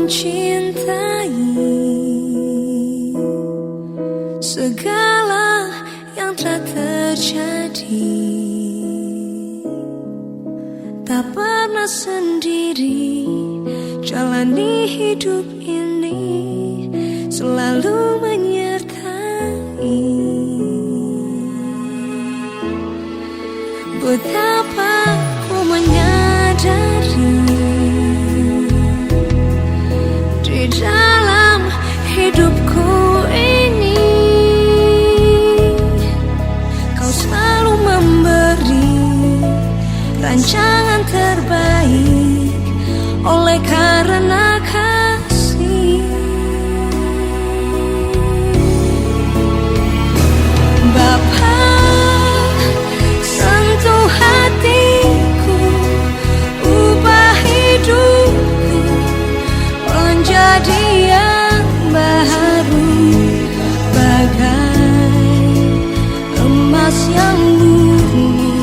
mencintai segala yang telah terjadi. Tak pernah sendiri jalani hidup ini, selalu menyertai. Betapa ku menyadari di dalam hidupku ini, kau selalu memberi rancangan terbaik oleh karena kasih. Bapa, sentuh hatiku, ubah hidupku menjadi yang baru, bagai emas yang murni.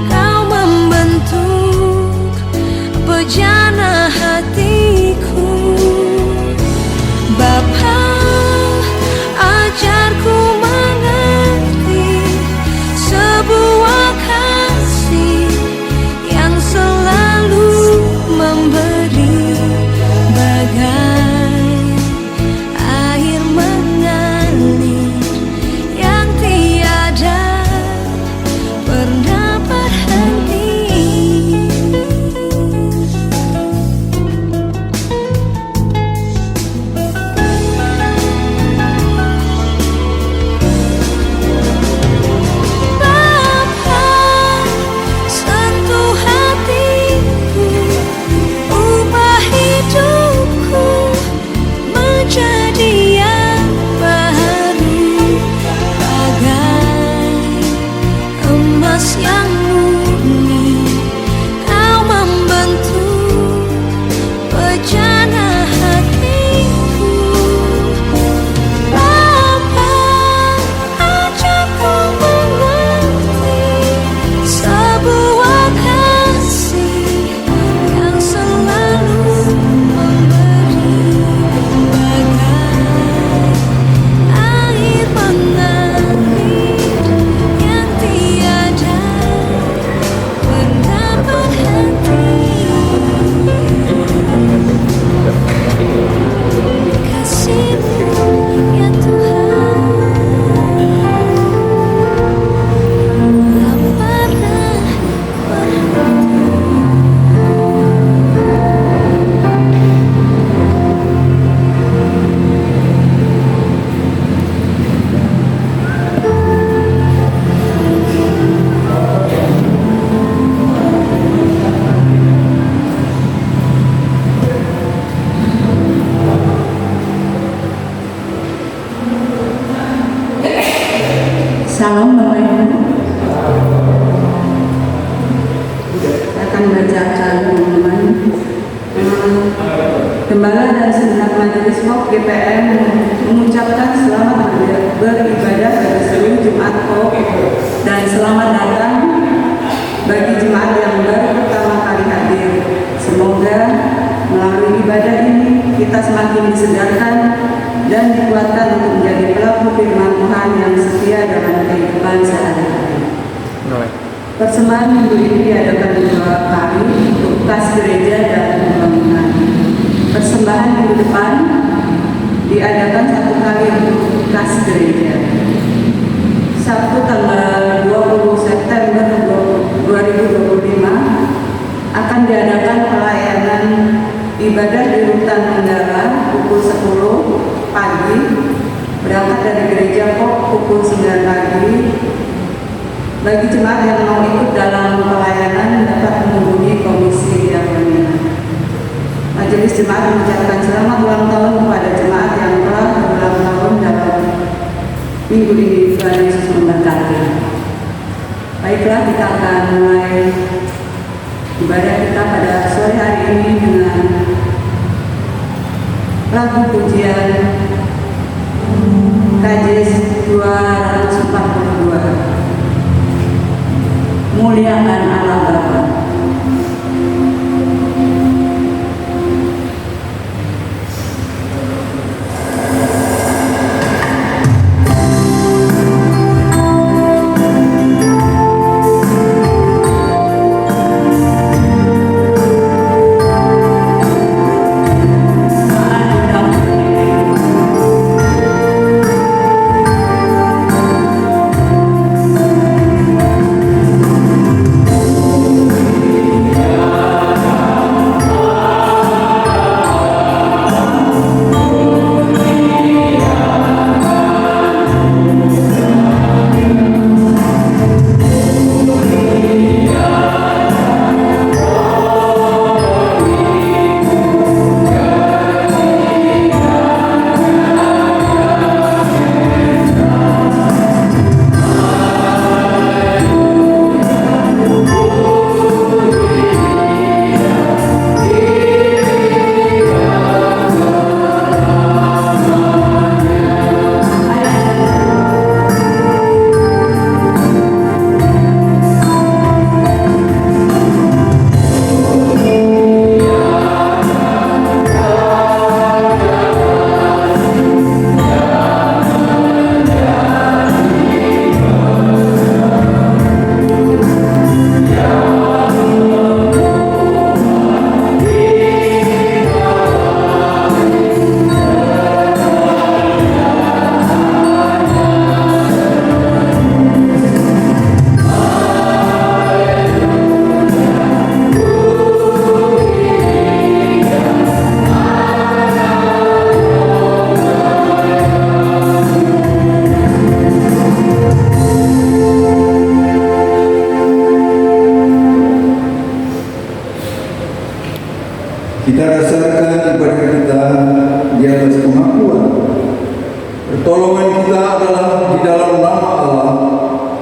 Kau membentuk bejana hatiku. Bapa, ajarku mengerti sebuah kasih yang selalu memberi, bagai air mengalir yang tiada pernah berhenti. Bapa, sentuh hatiku, ubah hidupku menjadi yang baru, bagai emas yang murni. Kau membentuk bejana hatiku. Bapa, ajarku mengerti sebuah kasih yang selalu memberi, bagai air mengalir yang tiada pernah berhenti. Kasih-Mu ya Tuhan, tak pernah berhenti. Salam Bapak Ibu. Saya akan bacakan pengumuman. Gembala dan segenap majelis Pop GPM mengucapkan selamat beribadah bagi seluruh Jemaat Pop dan selamat datang bagi jemaat yang baru pertama kali hadir. Semoga melalui ibadah ini kita semakin disegarkan dan dikuatkan untuk menjadi pelaku firman Tuhan yang setia dalam kehidupan sehari-hari. Persembahan minggu ini diadakan 2 kali untuk kas gereja dan pembangunan. Persembahan minggu depan diadakan 1 kali untuk kas gereja. Sabtu tanggal 20 September 2025 akan diadakan pelayanan ibadah di Rutan Mandala pukul 10 pagi, berangkat dari gereja Pop pukul 9 pagi. Bagi jemaat yang mau ikut dalam pelayanan dapat menghubungi komisi yang lainnya. Majelis jemaat mengucapkan selamat ulang tahun kepada jemaat yang telah berulang tahun dalam minggu ini. Tuhan Yesus memberkati. Baiklah, kita akan mulai ibadah kita pada sore hari ini dengan lagu pujian KJS 242. Muliakan Allah Bapa.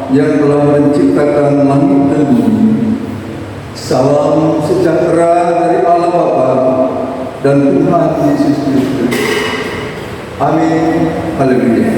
yang telah menciptakan langit dan bumi. Salam sejahtera dari Allah Bapa dan Tuhan Yesus Kristus. Amin. Haleluya.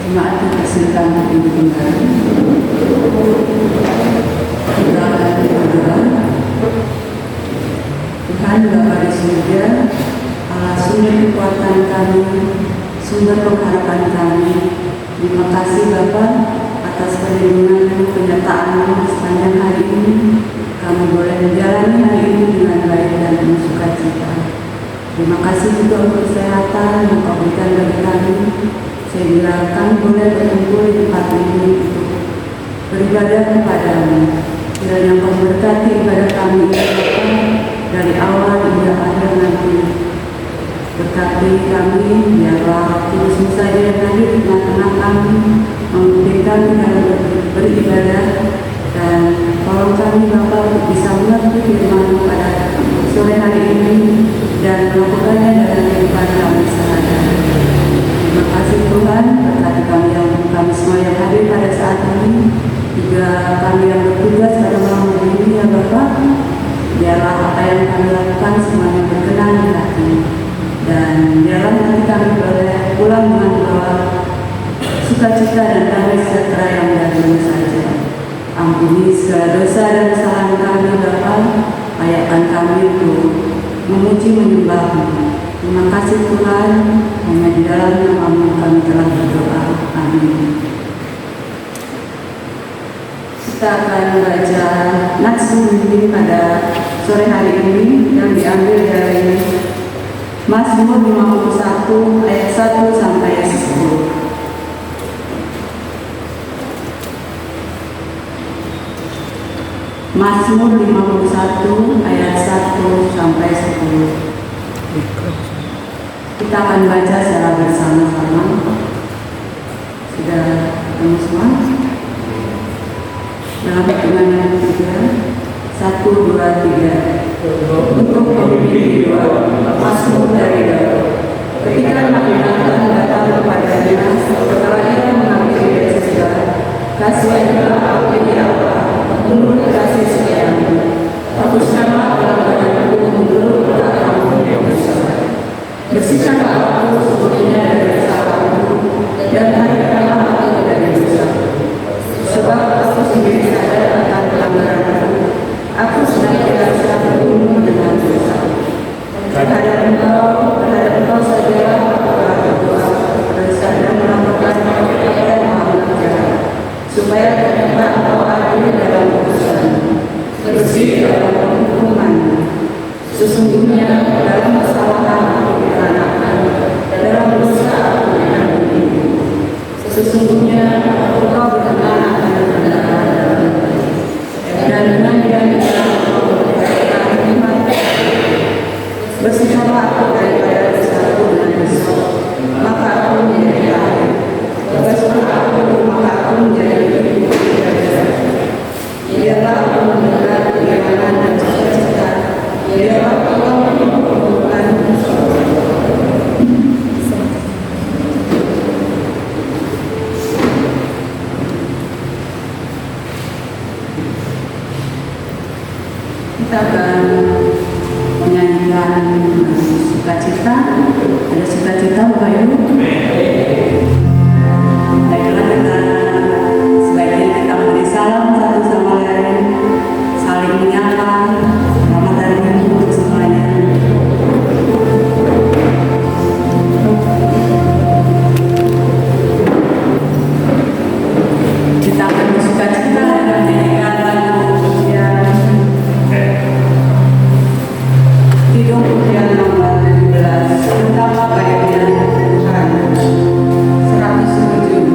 Jemaat dipersilakan untuk kembali. Kita akan berdoa. Tuhan Bapa di surga, Allah sumber kekuatan kami, sumber pengharapan kami. Terima kasih Bapa atas perlindungan penyertaan sepanjang hari ini. Kami boleh menjalani hari ini dengan baik dan penuh sukacita. Terima kasih juga untuk kesehatan yang Kau berikan bagi kami, sehingga kami boleh berkumpul di tempat ini untuk beribadah kepada-Mu. Kiranya Kau memberkati ibadah kami ini Bapa, dari awal hingga akhir nanti. Berkati kami, biarlah Tuhan saja yang hadir di tengah-tengah kami, memimpin kami dalam beribadah, dan tolong kami Bapa untuk bisa mengerti firman-Mu pada sore hari ini dan melakukannya dalam kehidupan kami sehari-hari. Terima kasih Tuhan, berkati kami semua yang hadir pada saat ini, juga kami yang bertugas pada malam hari ini ya Bapak. Biarlah apa yang kami lakukan semuanya berkenan di hati, dan biarlah nanti kami boleh pulang dengan membawa sukacita dan damai sejahtera yang dari saja. Ampuni segala dosa dan kesalahan kami Bapa, layakkan kami untuk memuji menyembah-Mu. Terima kasih Tuhan, hanya di dalam nama-Mu kami telah berdoa. Amin. Kita akan baca nats memimpin pada sore hari ini yang diambil dari Mazmur 51 ayat 1 sampai 10. Mazmur 51 ayat 1 sampai 10. Kita akan baca secara bersama-sama. Sudah ketemu semua? Dalam hitungan yang ketiga, 1, 2, 3. Untuk pemimpin kedua, Mazmur dari Daud. Ketika Nabi-Nabi datang kepadanya, setelah ia mengambil dari surga, kasihanlah aku ya Allah, menurut kasih setiamu. Hapuskanlah pelanggaranku menurut rahmat-Mu yang besar. Bersihkanlah aku sebetulnya dari kesalahanku, dan harikkanlah aku dari dosa. Sebab aku sendiri sadar akan pelanggaranku, aku senantiasa terbunuh dengan dosa. Terhadap Engkau sajalah aku berdoa, dan melakukan pekerjaan maha supaya ternyata Engkau adil dalam urusan-Mu, bersih dalam hukuman-Mu. Sesungguhnya dalam kesalahan aku dikeranakan, dalam dosa aku diampuni. Sesungguhnya Engkau berkenan akan kebenaran dan dengan diam-diam Engkau memberikan nikmat. Bersihkanlah aku daripada dosaku dengan hisop, maka aku menjadi baik. Bebaskanlah aku, maka aku menjadi lebih dari. Biarlah aku mendengar keimanan dan cita-cita. Biarlah menyanyikan sukacita. Ada sukacita Bapak Ibu? Baiklah, kita sebaiknya kita memberi salam satu sama lain, saling menyapa. Selamat hari Minggu untuk semuanya. Kita akan bersukacita dengan menyanyikan lagu pujian Kidung Pujian nomor 17, Betapa Baiknya Tuhan, 107.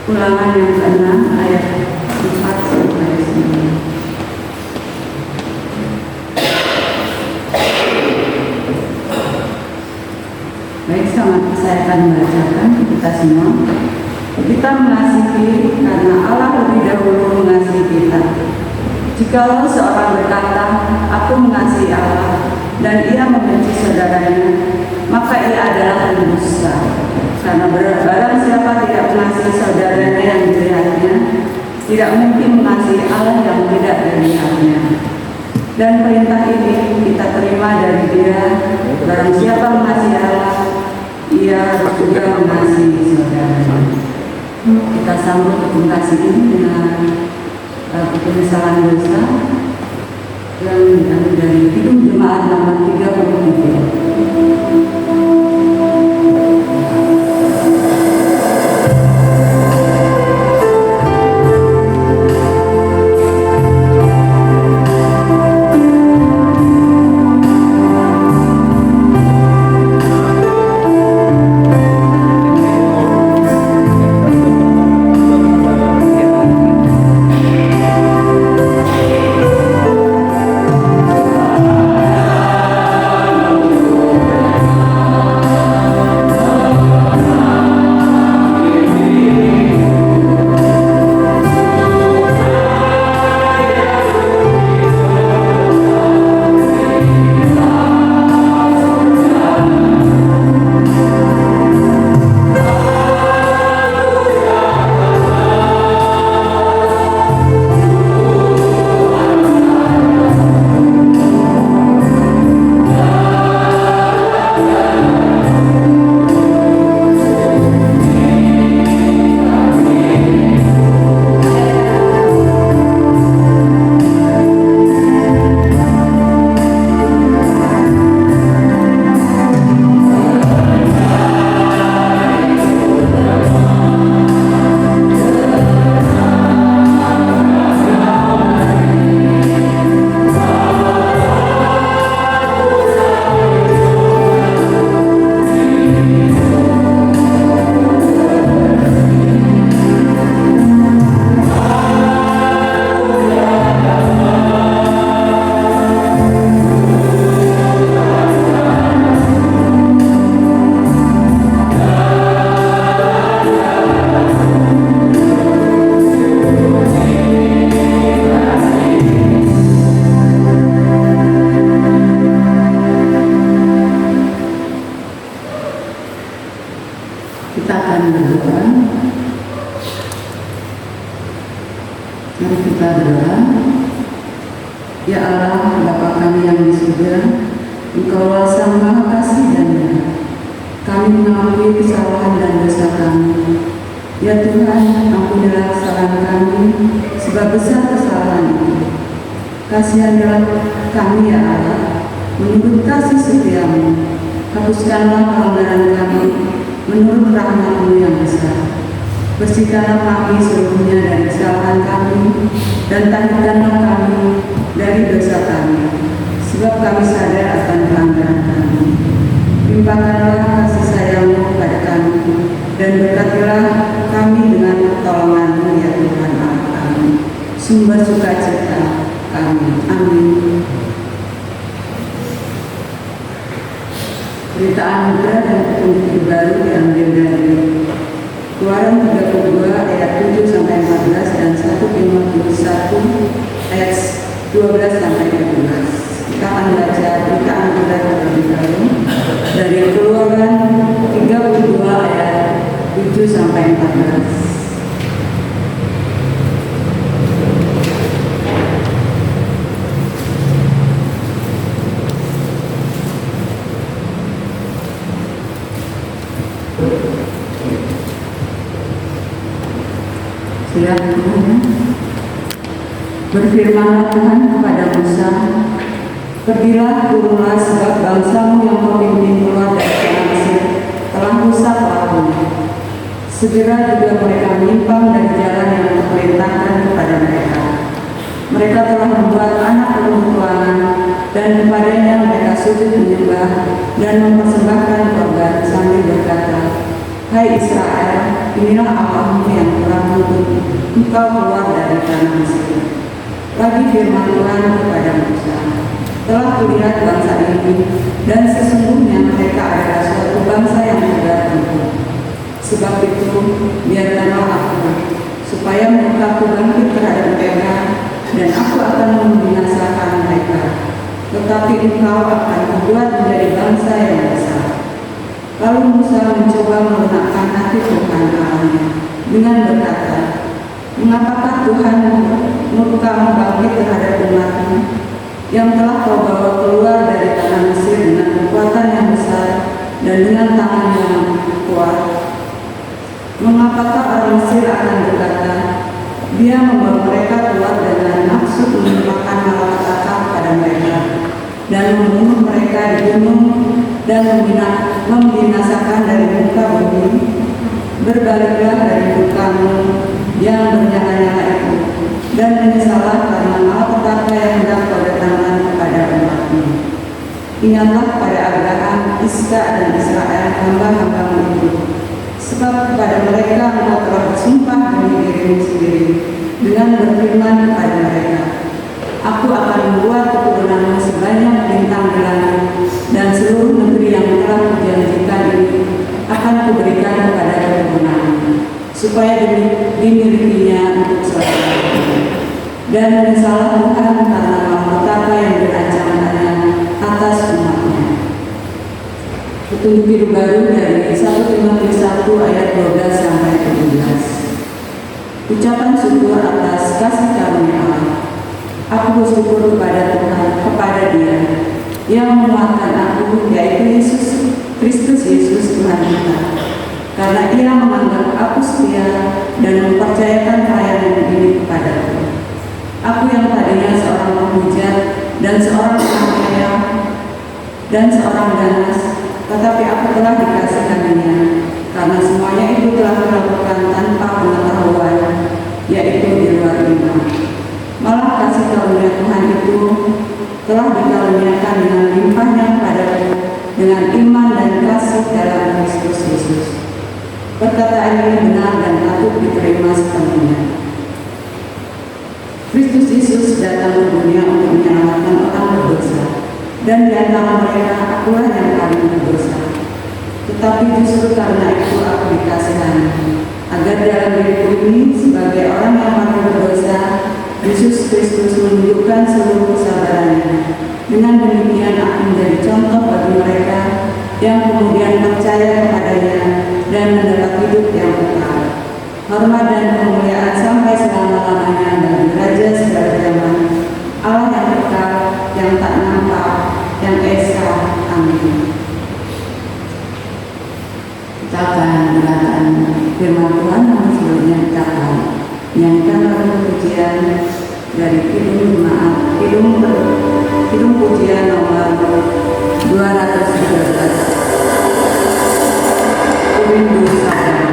Ulangan yang ke-6 ayat 4 sampai 9. Baik, saya akan membacakan kita semua. Kita mengasihi karena Allah lebih dahulu mengasihi kita. Jikalau seorang berkata, aku mengasihi Allah, dan ia membenci saudaranya, maka ia adalah pendusta. Karena barang siapa tidak mengasihi saudaranya yang dilihatnya, tidak mungkin mengasihi Allah yang tidak dilihatnya. Dan perintah ini kita terima dari Dia, barang siapa mengasihi Allah, ia juga mengasihi saudaranya. Kita sambut hukum kasih ini dengan penyesalan dosa yang diambil dari Kidung Jemaat nomor 33. Aku berdoa. Ya Allah, Bapa kami yang di surga, Engkaulah Sang Maha Kasih dan Benar. Kami mengakui kesalahan dan dosa kami. Ya Tuhan, ampunilah kesalahan kami, sebab besar kesalahan itu. Kasihanilah kami ya Allah, menurut kasih setiamu. Hapuskanlah pelanggaran kami, menurut rahmat-Mu yang besar. Bersihkanlah kami seluruhnya dari kesalahan kami, dan tahirkanlah kami dari dosa kami, sebab kami sadar akan pelanggaran kami. Limpahkanlah kasih sayang-Mu pada kami, dan berkatilah kami dengan pertolongan-Mu ya Tuhan Allah kami, sumber sukacita kami. Amin. Berita anugerah dan petunjuk baru diambil dari Keluaran 32 ayat 7 sampai 14 dan 1 Timotius 1 ayat 12 sampai 17. Kita akan baca berita anugerah terlebih dahulu dari Keluaran 32 ayat 7 sampai 14. Berfirmanlah Tuhan kepada Musa, pergilah, turunlah, sebab bangsamu yang kau pimpin keluar dari tanah Mesir telah rusak lakunya. Segera juga mereka menyimpang dari jalan yang kuperintahkan kepada mereka. Mereka telah membuat anak perempuan dan kepadanya mereka sujud menyembah dan mempersembahkan korban sambil berkata, Hai Israel, inilah Allahmu yang telah menuntut engkau keluar dari tanah Mesir. Lagi firman Tuhan kepada Musa, telah kulihat bangsa ini, dan sesungguhnya mereka adalah suatu bangsa yang tegak lembut. Sebab itu, biarkanlah aku, supaya murkaku bangkit terhadap mereka, dan aku akan membinasakan mereka. Tetapi engkau akan membuat menjadi bangsa yang besar. Lalu Musa mencoba melunakkan hati Tuhan Allahnya dengan berkata, mengapakah Tuhan murka membangkit terhadap umat-Mu yang telah kau bawa keluar dari tanah Mesir dengan kekuatan yang besar dan dengan tangan yang kuat? Mengapakah orang Mesir akan berkata, Dia membawa mereka keluar dengan maksud menimpakan malapetaka kepada mereka dan membunuh mereka di gunung dan membinasakan dari muka bumi? Berbaliklah dari murka-Mu yang bernyala-nyala itu, dan menyesallah karena malapetaka yang hendak kau datangkan kepada umat-Mu. Ingatlah pada Abraham, Iska dan Israel, hamba-hamba-Mu itu, sebab kepada mereka engkau telah bersumpah demi dirimu sendiri, dengan berfirman kepada mereka, Aku akan membuat keturunan-Mu sebanyak bintang di langit, dan seluruh negeri yang telah kujanjikan ini akan kuberikan kepada keturunan-Mu, supaya dimilikinya untuk selama-lamanya. Dan menyesallah Tuhan karena malapetaka yang dirancangkannya atas umat-Nya. Petunjuk hidup baru dari 1 Timotius 1 ayat 12 sampai 17. Ucapan syukur atas kasih karunia Allah. Aku bersyukur kepada Tuhan, kepada Dia yang menguatkan aku, yaitu Kristus Yesus Tuhan kita. Karena Ia menganggap aku setia dan mempercayakan pelayanan ini kepadaku. Aku yang tadinya seorang penghujat dan seorang penganiaya dan seorang ganas, tetapi aku telah dikasih karunia, karena semuanya itu telah dilakukan tanpa pengetahuan, yaitu di luar iman. Malah kasih karunia Tuhan itu telah dikaruniakan dengan limpahnya padaku dengan iman dan kasih dalam Kristus Yesus. Perkataan ini benar dan patut diterima sepenuhnya. Kristus Yesus datang ke dunia untuk menyelamatkan orang berdosa, dan di antara mereka akulah yang paling berdosa. Tetapi justru karena itu aku dikasihani, agar dalam diriku ini sebagai orang yang paling berdosa, Yesus Kristus menunjukkan seluruh kesabarannya. Dengan demikian aku menjadi contoh bagi mereka yang kemudian percaya kepadanya dan mendapat hidup yang kekal. Hormat dan kemuliaan sampai selama-lamanya bagi Raja yang tak nampak, yang esa. Amin. Kita akan dengarkan firman Tuhan yang sebelumnya kita akan nyanyikan lagu pujian dari Kidung pujian nomor 213. Rindu Saudara.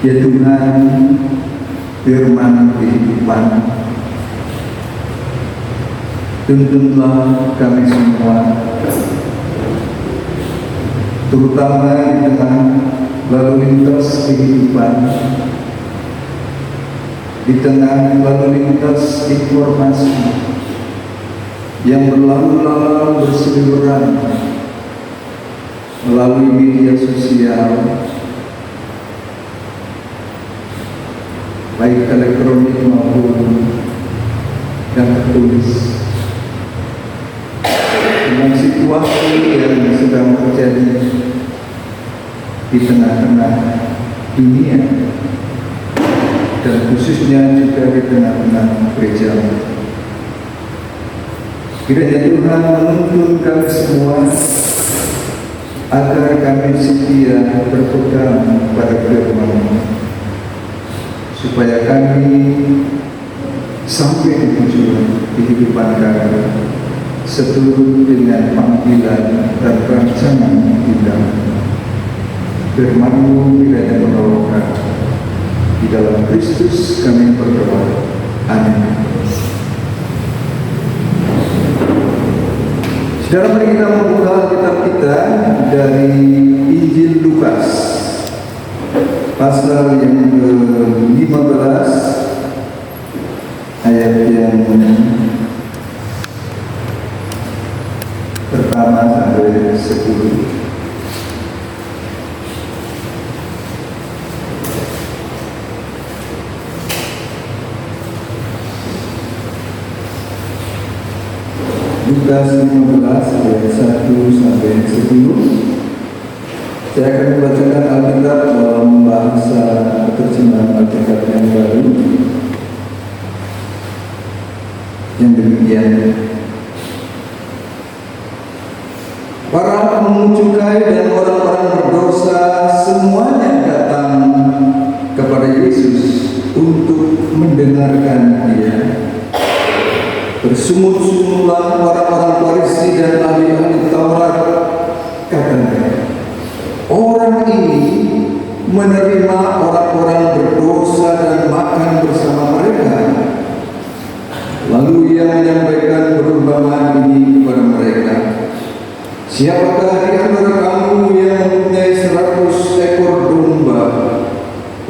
Ya Tuhan, firman kehidupan, tuntunlah kami semua, terutama di tengah lalu lintas kehidupan, di tengah lalu lintas informasi yang berlalu-lalang berseliweran melalui media sosial, baik elektronik maupun yang tertulis, dengan situasi yang sedang terjadi di tengah-tengah dunia dan khususnya juga di tengah-tengah gereja. Kiranya Tuhan menuntun kami semua agar kami setia berpegang pada firman-Mu, supaya kami sampai di tujuan kehidupan kami seturut dengan panggilan dan rancangan kita. Firman-Mu kiranya menolong kami di dalam Kristus kami berdoa. Amin. Saudara, mari kita membuka Alkitab kita dari Injil Lukas pasal yang ke-15 ayat yang pertama sampai 10. Lukas 15 ayat 1 sampai 10. Saya akan membacakan Alkitab dalam bahasa terjemahan Alkitab yang baru yang demikian. Para pemungut cukai dan orang-orang berdosa semuanya datang kepada Yesus untuk mendengarkan Dia. Bersungut-sungutlah orang-orang Farisi dan ahli-ahli Taurat, katanya, orang ini menerima orang-orang berdosa dan makan bersama mereka. Lalu ia menyampaikan perumpamaan ini kepada mereka. Siapakah di antara kamu yang mempunyai 100 ekor domba,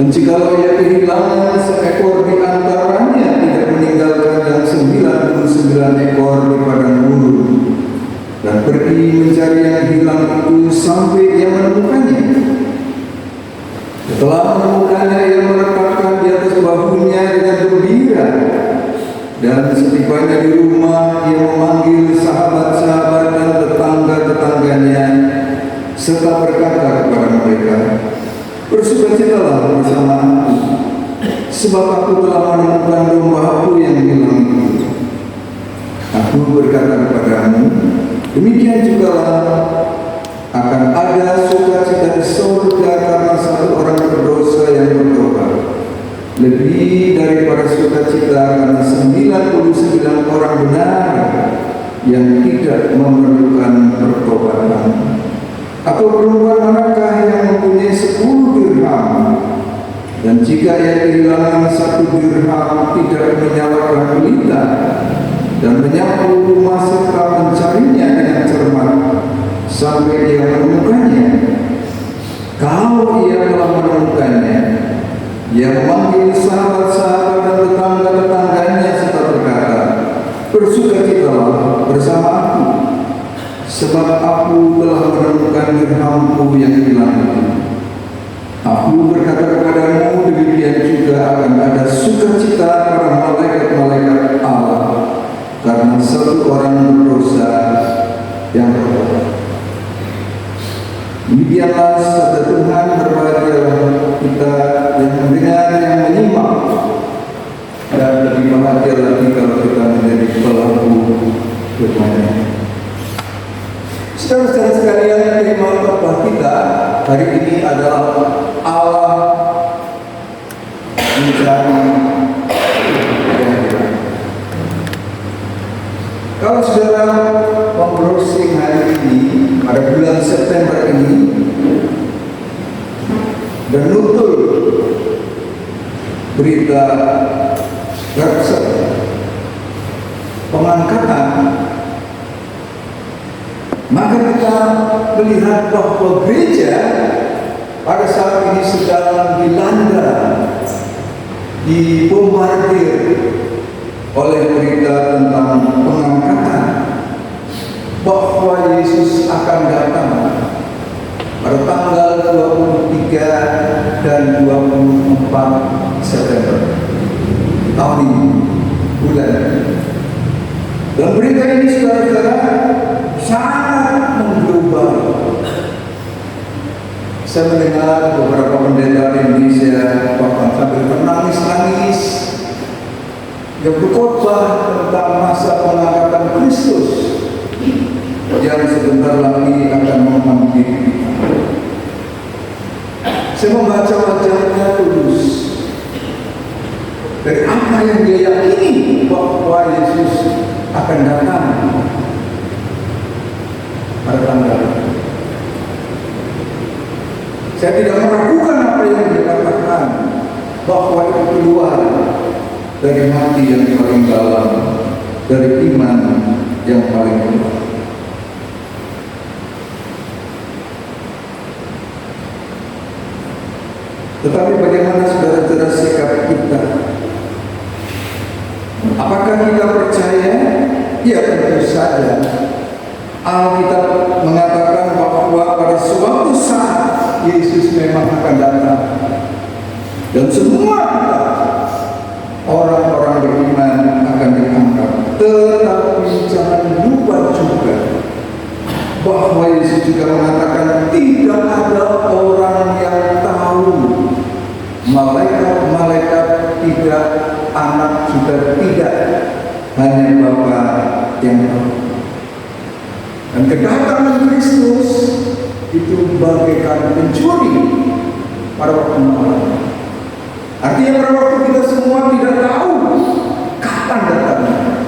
dan jikalau ia kehilangan seekor di antaranya, tidak meninggalkan yang 99 ekor di padang gurun, dan pergi mencari yang hilang itu sampai ia menemukannya. Setelah menemukannya, ia meletakkan di atas bahunya dengan gembira, dan setibanya di rumah ia memanggil sahabat-sahabat dan tetangga-tetangganya, serta berkata kepada mereka, bersukacitalah bersama aku, sebab aku telah menemukan dombaku yang hilang itu. Aku berkata kepadamu, demikian jugalah akan ada sukacita di surga karena satu orang berdosa yang bertobat, lebih daripada sukacita karena 99 orang benar yang tidak memerlukan pertobatan. Atau perempuan manakah yang mempunyai 10 dirham, dan jika ia kehilangan 1 dirham, tidak menyalakan pelita dan menyapu rumah serta mencarinya dengan cermat sampai ia menemukannya? Kalau ia telah menemukannya, ia memanggil sahabat-sahabat dan tetangga-tetangganya serta berkata, bersukacitalah bersama aku, sebab aku telah menemukan dirhamku yang hilang itu. Aku berkata kepadamu, demikian juga akan ada sukacita para malaikat-malaikat Allah karena satu orang berdosa yang bertobat. Demikianlah sabda Tuhan. Berbahagialah kita yang mendengar, yang menyimak, dan lebih bahagia lagi kalau kita menjadi pelaku firman-Nya. Saudara-saudara sekalian, tema khotbah kita hari ini adalah Allah mencari kebenaran. Kalau saudara membrowsing hari ini pada bulan September ini dan nutul berita website pengangkatan, maka kita melihat bahwa gereja pada saat ini sedang dilanda, dibombardir oleh berita tentang pengangkatan, bahwa Yesus akan datang pada tanggal 23 dan 24 September tahun ini, bulan. Dan berita ini, saudara-saudara, sangat mengglobal. Saya mendengar beberapa pendeta Indonesia bahkan sambil menangis-nangis yang berkhotbah tentang masa pengangkatan Kristus yang sebentar lagi akan menghampiri. Saya membaca wajahnya tulus dari apa yang dia yakini bahwa Yesus akan datang pada tanggal. Saya tidak meragukan apa yang dia katakan. bahwa itu keluar dari hati yang paling dalam, dari iman yang paling kuat. Tetapi bagaimana saudara-saudara sikap kita? Apakah kita percaya? Ya, tentu saja. Alkitab mengatakan bahwa pada suatu saat Yesus memang akan datang, dan semua kita orang-orang beriman akan diangkat. Tetapi jangan lupa juga bahwa Yesus juga mengatakan tidak ada orang yang tahu, malaikat tidak, anak juga tidak, hanya Bapa yang tahu. Dan kedatangan Kristus itu bagaikan pencuri pada waktu malam. Artinya pada waktu kita semua tidak tahu kapan datangnya.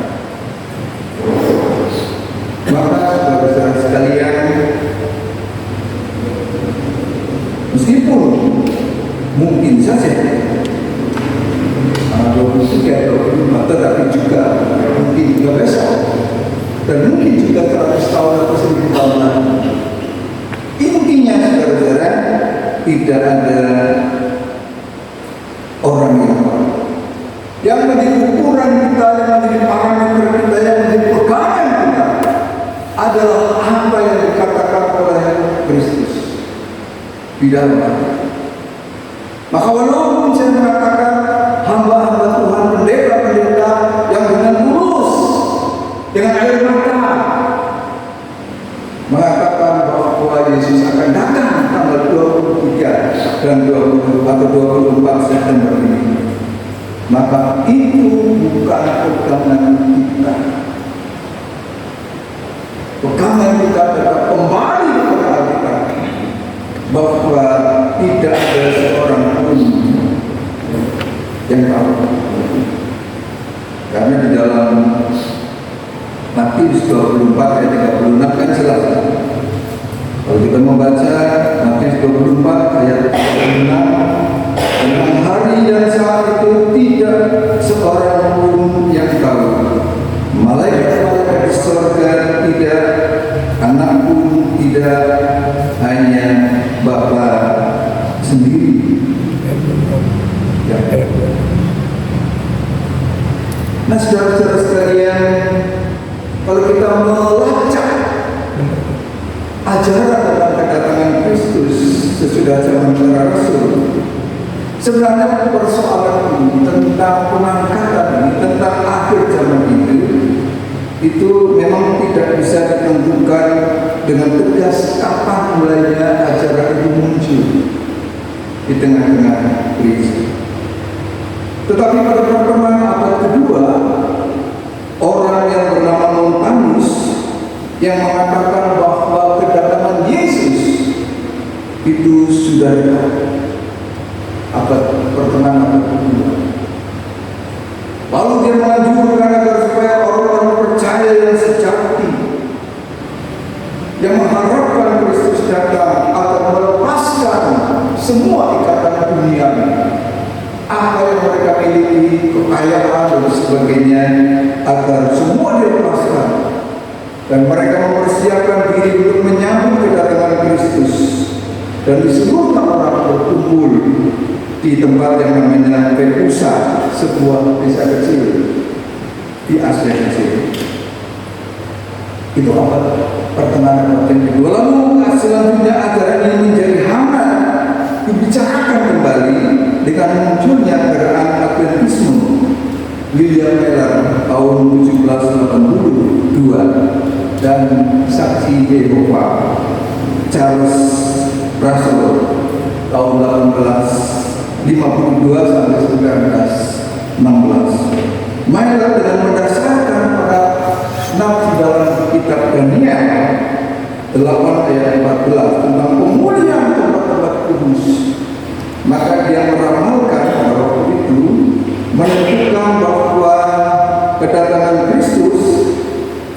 Maka saudara-saudara sekalian, meskipun mungkin saja 23 atau 24, tetapi juga mungkin juga besok, dan mungkin juga 100 tahun atau 1000 tahun lagi. Intinya saudara-saudara, tidak ada orang yang menjadi ukuran kita, yang menjadi parameter kita, yang menjadi pegangan kita adalah apa yang dikatakan oleh Kristus di dalam Alkitab. Maka walaupun saya mengatakan hamba-hamba Tuhan, pendeta-pendeta yang dengan tulus, dengan air mata mengatakan bahwa Yesus akan datang tanggal 23 dan 20 atau 24 September ini, maka itu bukan pegangan kita. Pegangan kita adalah kembali kepada Alkitab, bahwa tidak ada seorang pun yang tahu. Karena di dalam Matius 24 ayat 36 kan jelas. Kalau kita membaca Matius 24 ayat 36, tentang hari dan saat itu tidak seorang pun yang tahu. Malaikat di surga tidak, anak pun tidak, hanya Bapa sendiri. Ya. Nah, saudara-saudara sekalian, kalau kita melacak ajaran tentang kedatangan Kristus sesudah zaman para rasul, sebenarnya persoalan ini tentang pengangkatan ini, tentang akhir zaman itu memang tidak bisa ditentukan dengan tegas kapan mulainya ajaran itu muncul di tengah-tengah gereja. Tetapi pada perkembangan abad kedua, orang yang bernama Montanus yang mengatakan bahwa kedatangan Yesus itu sudah dekat. Abad pertengahan abad kedua. Lalu dia menganjurkan agar supaya orang-orang percaya yang sejati, yang mengharapkan Kristus datang akan melepaskan semua ikatan dunia, apa yang mereka miliki, kekayaan dan sebagainya, agar semua dilepaskan dan mereka mempersiapkan diri untuk menyambut kedatangan Kristus. Dan di seluruh orang berkumpul di tempat yang namanya Pepusa, sebuah desa kecil di Asia kecil. Itu abad pertengahan abad yang kedua. Lalu selanjutnya ajaran ini menjadi hangat dibicarakan kembali dengan munculnya gerakan Adventisme. William Miller tahun 1782 dan Saksi Yehova Charles Russell tahun 1852 sampai 1916. Miller dengan mendasarkan pada nafsi dalam kitab Daniel 8 ayat 14 tentang pemulihan tempat-tempat kudus, maka dia meramalkan pada waktu itu, menentukan bahwa kedatangan Kristus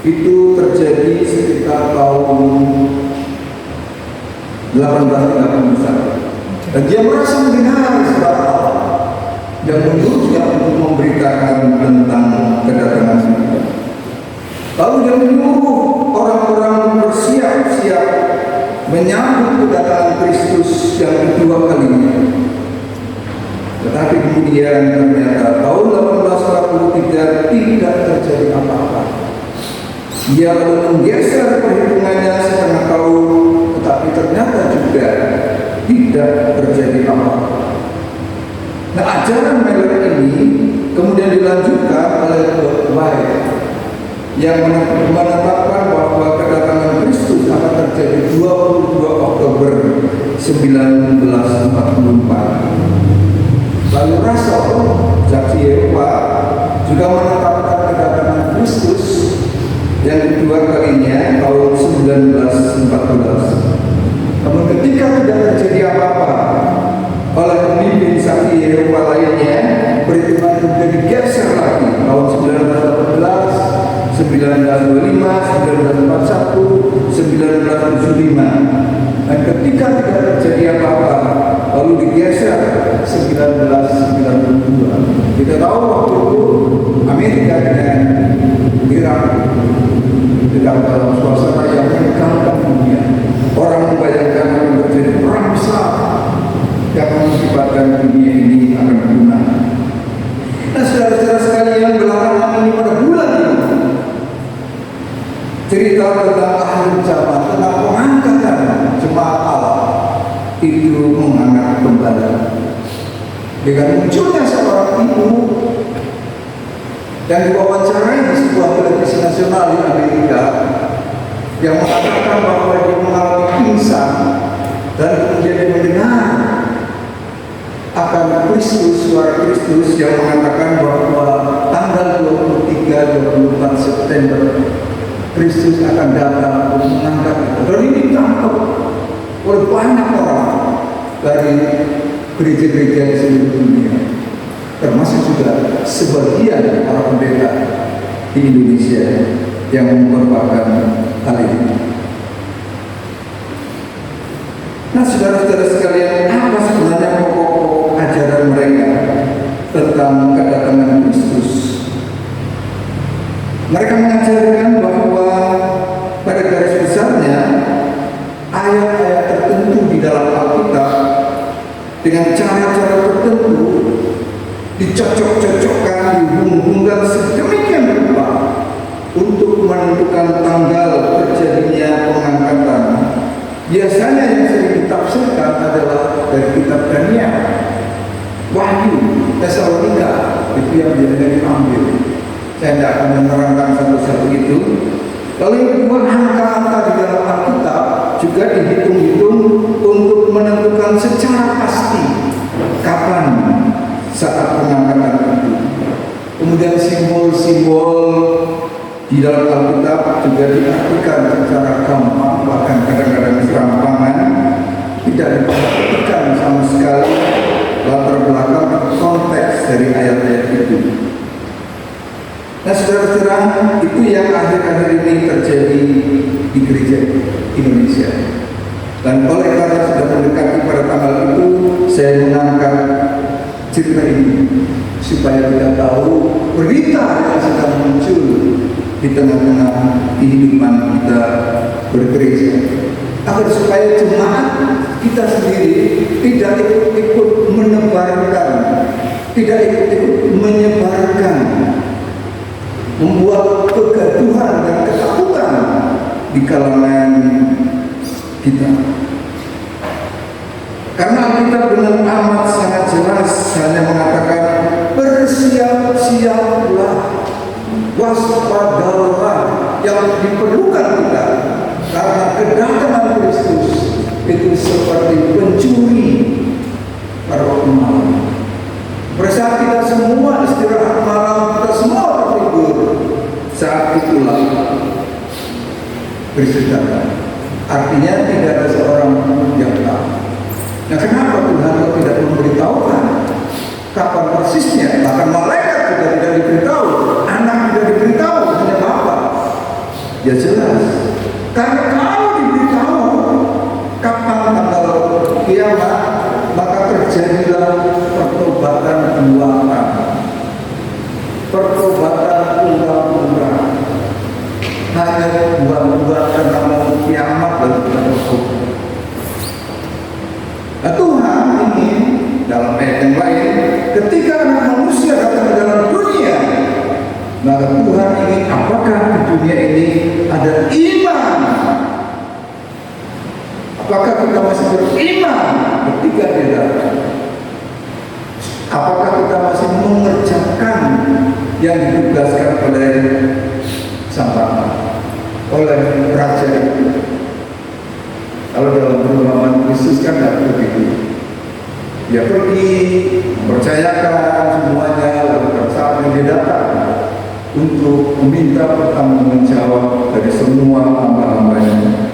itu terjadi sekitar tahun 1831. Dan dia merasa mendengar suara Allah yang menyuruhnya untuk memberitakan tentang kedatangan Tuhan. Lalu dia menyuruh orang-orang bersiap-siap menyambut kedatangan Kristus yang kedua kalinya. Tetapi kemudian ternyata tahun 1843 tidak terjadi apa-apa. Dia lalu menggeser perhitungannya setengah tahun, tetapi ternyata juga tidak terjadi apa-apa. Nah, ajaran Miller ini kemudian dilanjutkan oleh White yang menetapkan bahwa kedatangan Kristus akan terjadi 22 Oktober 1944. Lalu Russell, saksi Yehova, juga menetapkan kedatangan Kristus yang kedua kalinya tahun 1914. Namun ketika tidak terjadi apa-apa oleh pemimpin saksi Yehova lainnya, perhitungan kemudian digeser lagi tahun 1918, 1925, 1941, 1975. Dan ketika tidak terjadi apa-apa, lalu digeser 1992. Kita tahu waktu itu Amerika dengan Irak sedang dalam suasana yang mencekam dunia. Orang membayangkan akan terjadi perang besar yang mengakibatkan dunia ini akan punah. Nah, saudara-saudara sekalian, belakangan ini pada bulan ini cerita tentang akhir zaman, tentang pengangkatan jemaat Allah itu mengangkat kembali dengan munculnya seorang ibu yang diwawancarai di sebuah televisi nasional di Amerika yang mengatakan bahwa dia mengalami pingsan dan kemudian dia mendengar akan Kristus, suara Kristus yang mengatakan bahwa tanggal 23-24 September Kristus akan datang untuk mengangkat itu. Dan ini ditangkap oleh banyak orang dari gereja-gereja di seluruh dunia, termasuk juga sebagian para pendeta di Indonesia yang mengorbankan hal ini. Nah, saudara-saudara sekalian, apa sebenarnya pokok ajaran mereka tentang kedatangan Kristus? Mereka mengajarkan bahwa pada garis besarnya ayat-ayat tertentu di dalam Alkitab dengan cara-cara tertentu dicocok-cocokkan, dihubung-hubungkan sedemikian rupa untuk menentukan tanggal terjadinya pengangkatan. Biasanya yang sering ditafsirkan adalah dari kitab Daniel, Wahyu, Tesalonika, itu yang biasanya diambil. Saya tidak akan menerangkan satu-satu itu. Lalu yang kedua, angka-angka di dalam Alkitab juga dihitung-hitung untuk menentukan secara pasti kapan saat pengangkatan itu. Kemudian simbol-simbol di dalam Alkitab juga diartikan secara gampang, bahkan kadang-kadang serampangan, tidak diperhatikan sama sekali latar belakang konteks dari ayat-ayat itu. Nah, saudara-saudara, itu yang akhir-akhir ini terjadi di gereja Indonesia. Dan oleh karena sudah mendekati pada tanggal itu, saya mengangkat cerita ini supaya kita tahu berita yang sedang muncul di tengah-tengah kehidupan kita bergereja, agar supaya jemaat kita sendiri tidak ikut-ikut menebarkan, tidak ikut-ikut menyebarkan, membuat kegaduhan dan ketakutan di kalangan kita. Karena Alkitab dengan amat sangat jelas hanya mengatakan bersiap-siaplah, waspadalah, yang diperlukan kita karena kedatangan Kristus itu seperti pencuri pada waktu malam. Pada saat kita semua istirahat malam, kita semua tertidur, saat itulah Kristus datang. Artinya tidak ada seorang yang tahu. Nah, kenapa Tuhan tidak memberitahukan kapan persisnya? Bahkan malaikat juga tidak diberitahu, anak tidak diberitahu, hanya Bapa. Ya jelas. Karena kalau diberitahu kapan tanggal kiamat, maka terjadilah pertobatan dua ketika anak manusia datang ke dalam dunia, maka Tuhan ingin apakah di dunia ini ada iman? Apakah kita masih beriman ketika dia datang? Apakah kita masih mengerjakan yang ditugaskan oleh Sang Bapa, oleh Raja itu? Kalau dalam pengalaman Kristus kan tidak begitu. Dia pergi, percayakan semuanya, lalu saat dia datang untuk meminta pertanggungjawab dari semua hamba-hambanya.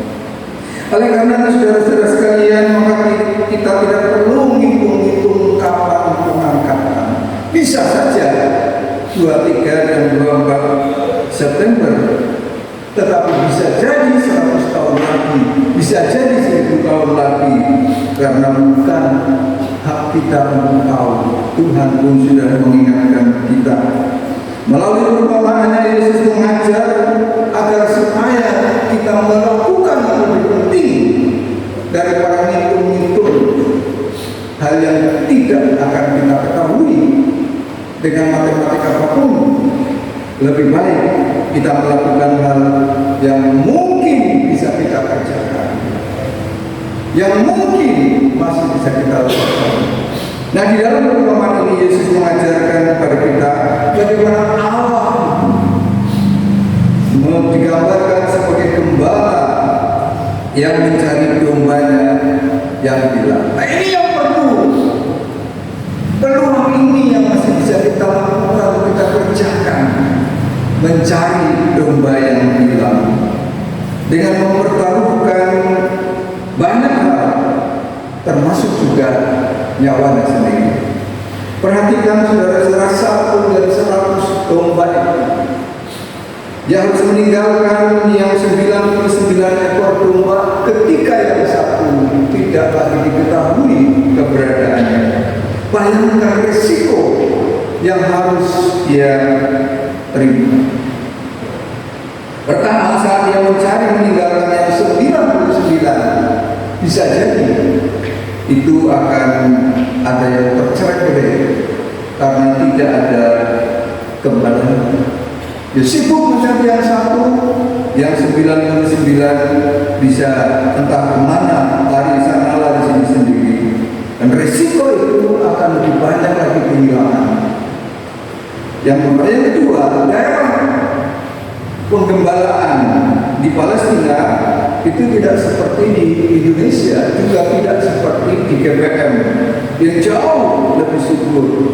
Oleh karena itu, saudara-saudara sekalian, maka kita tidak perlu menghitung-hitung kapan pengangkatan. Bisa saja 23 dan 24 September, tetapi bisa jadi 100 tahun lagi, bisa jadi 1000 tahun lagi, karena bukan hak kita untuk tahu. Tuhan pun sudah mengingatkan kita. Melalui perumpamaannya Yesus mengajar agar supaya kita melakukan yang lebih penting daripada ngitung-ngitung hal yang tidak akan kita ketahui dengan matematika apapun. Lebih baik kita melakukan hal yang mungkin bisa kita kerjakan, yang mungkin masih bisa kita lakukan. Nah, di dalam perumpamaan ini Yesus mengajarkan kepada kita bagaimana Allah digambarkan sebagai gembala yang mencari dombanya yang hilang. Nah, ini yang peluang ini yang masih bisa kita lakukan, kita kerjakan, mencari domba yang hilang dengan mempertaruhkan banyak hal, termasuk juga nyawanya sendiri. Perhatikan saudara-saudara, 1 dari 100 domba itu, dia harus meninggalkan yang 99 ekor domba ketika yang satu tidak lagi diketahui keberadaannya. Bayangkan risiko yang harus dia terima. Pertama, saat dia mencari meninggalkan yang 99, bisa jadi itu akan ada yang tercerai-berai karena tidak ada kembali. Dia sibuk mencari yang satu, yang 99 bisa entah kemana, lari sana lari sini sendiri, dan risiko itu akan lebih banyak lagi kehilangan. Yang kedua, daerah penggembalaan di Palestina itu tidak seperti di Indonesia, juga tidak seperti di GBM yang jauh lebih subur.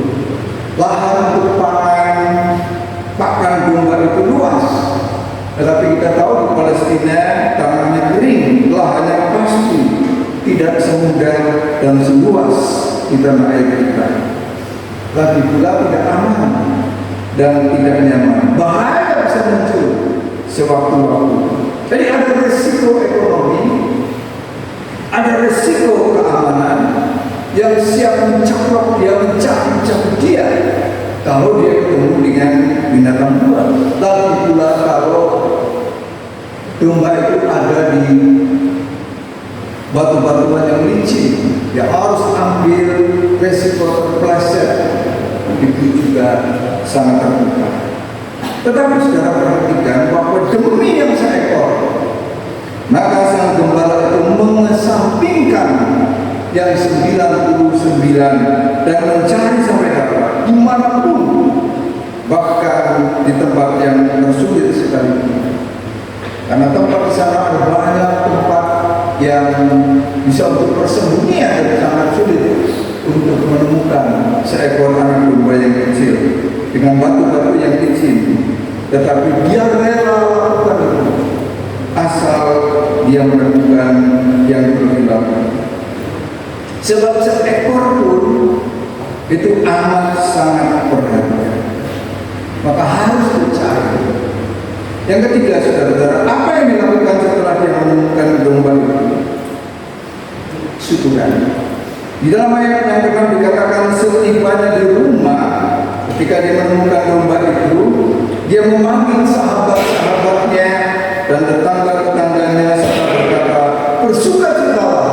Lahan untuk pakan domba itu luas, tetapi kita tahu di Palestina tanahnya kering, lahannya pasti tidak semudah dan seluas di tanah air kita. Lagi pula tidak aman dan tidak nyaman, bahaya bisa muncul sewaktu-waktu. Jadi ada resiko ekonomi, ada resiko keamanan yang siap mencaplok dia, mencabut dia kalau dia ketemu dengan binatang buas. Lagi pula kalau domba itu ada di batu-batuan yang licin, dia harus ambil resiko terpeleset, itu juga sangat terbuka. Tetapi saudara perhatikan bahwa demi yang seekor, maka sang gembala itu mengesampingkan yang 99 dan mencari sampai dapat dimanapun, bahkan di tempat yang tersulit sekalipun. Karena tempat di sana ada banyak tempat yang bisa untuk persembunyian dan sangat sulit untuk menemukan seekor anak domba yang kecil dengan batu-batu yang licin, tetapi dia rela lakukan itu asal dia menemukan yang terhilang. Sebab seekor pun itu amat sangat berharga, maka harus dicari. Yang ketiga, saudara-saudara, apa yang dilakukan setelah dia menemukan domba itu? Syukuran. Di dalam ayat yang kedua dikatakan setibanya di rumah, ketika dia menemukan domba itu, dia memanggil sahabat-sahabatnya dan tetangga-tetangganya serta berkata, bersukacitalah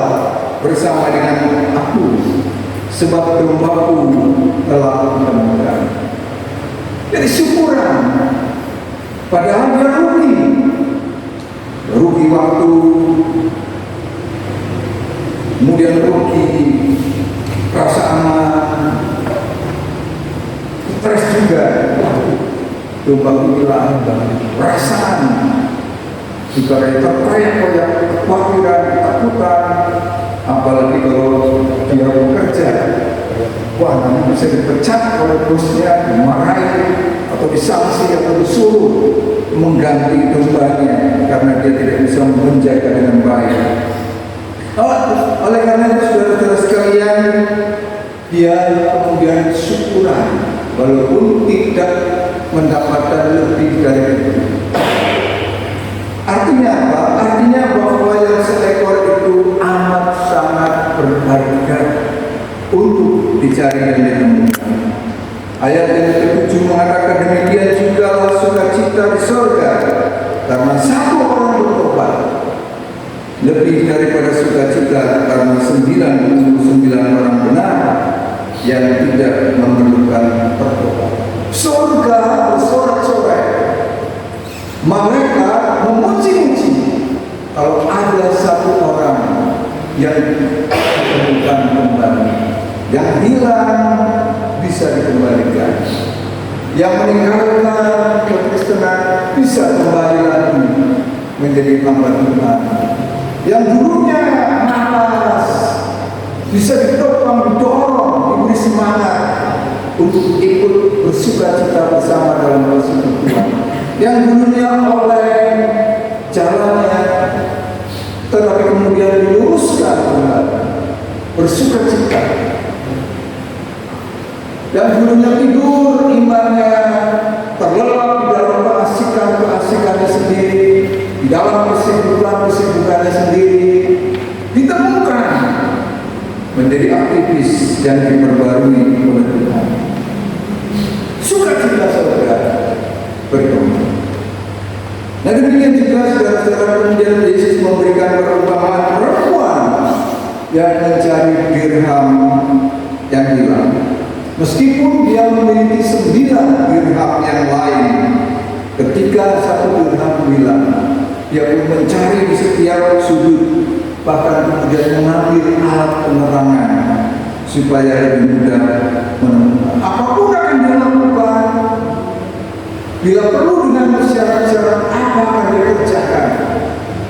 bersama dengan aku, sebab dombaku telah ditemukan. Jadi syukuran, padahal dia rugi waktu, kemudian rugi perasaan, stres juga. Dombaku hilang, perasaan juga terkoyak-koyak, kekhawatiran, ketakutan. Apalagi kalau dia bekerja, wah nanti bisa dipecat oleh bosnya, dimarahi, atau disanksi, atau disuruh mengganti dombanya karena dia tidak bisa menjaga dengan baik. Oleh karena itu saudara-saudara sekalian, dia kemudian syukuran walaupun tidak mendapatkan lebih dari itu. Artinya apa? Artinya bahwa yang seekor itu amat sangat berharga untuk dicari dan ditemukan. Ayat yang ke-7 mengatakan demikian juga sukacita di surga karena satu orang bertobat lebih daripada sukacita karena 99 orang benar yang tidak memerlukan pertobatan. Surga bersorak-sorai, mereka memuji-muji kalau ada satu orang yang ditemukan kembali, yang hilang bisa dikembalikan, yang meninggalkan kekristenan bisa kembali lagi menjadi hamba Tuhan, yang dulunya malas bisa ditopang, didorong, diberi semangat untuk ikut bersukacita bersama dalam persekutuan, yang dulunya oleh jalannya tetapi kemudian diluruskan kembali, bersukacita. Yang dulunya tidur imannya, terlelap di dalam keasikannya sendiri, di dalam kesibukannya sendiri, ditemukan menjadi aktivis dan diperbarui oleh Tuhan. Sukacita saudara berkembang. Nah demikian juga saudara-saudara, kemudian Yesus memberikan perumpamaan perempuan yang mencari dirham yang hilang. Meskipun dia memiliki 9 dirham yang lain, ketika 1 dirham hilang, dia pun mencari di setiap sudut, bahkan kemudian mengambil alat penerangan supaya lebih mudah menemukan. Apapun akan dia lakukan, bila perlu dengan syarat-syarat apa akan dia kerjakan.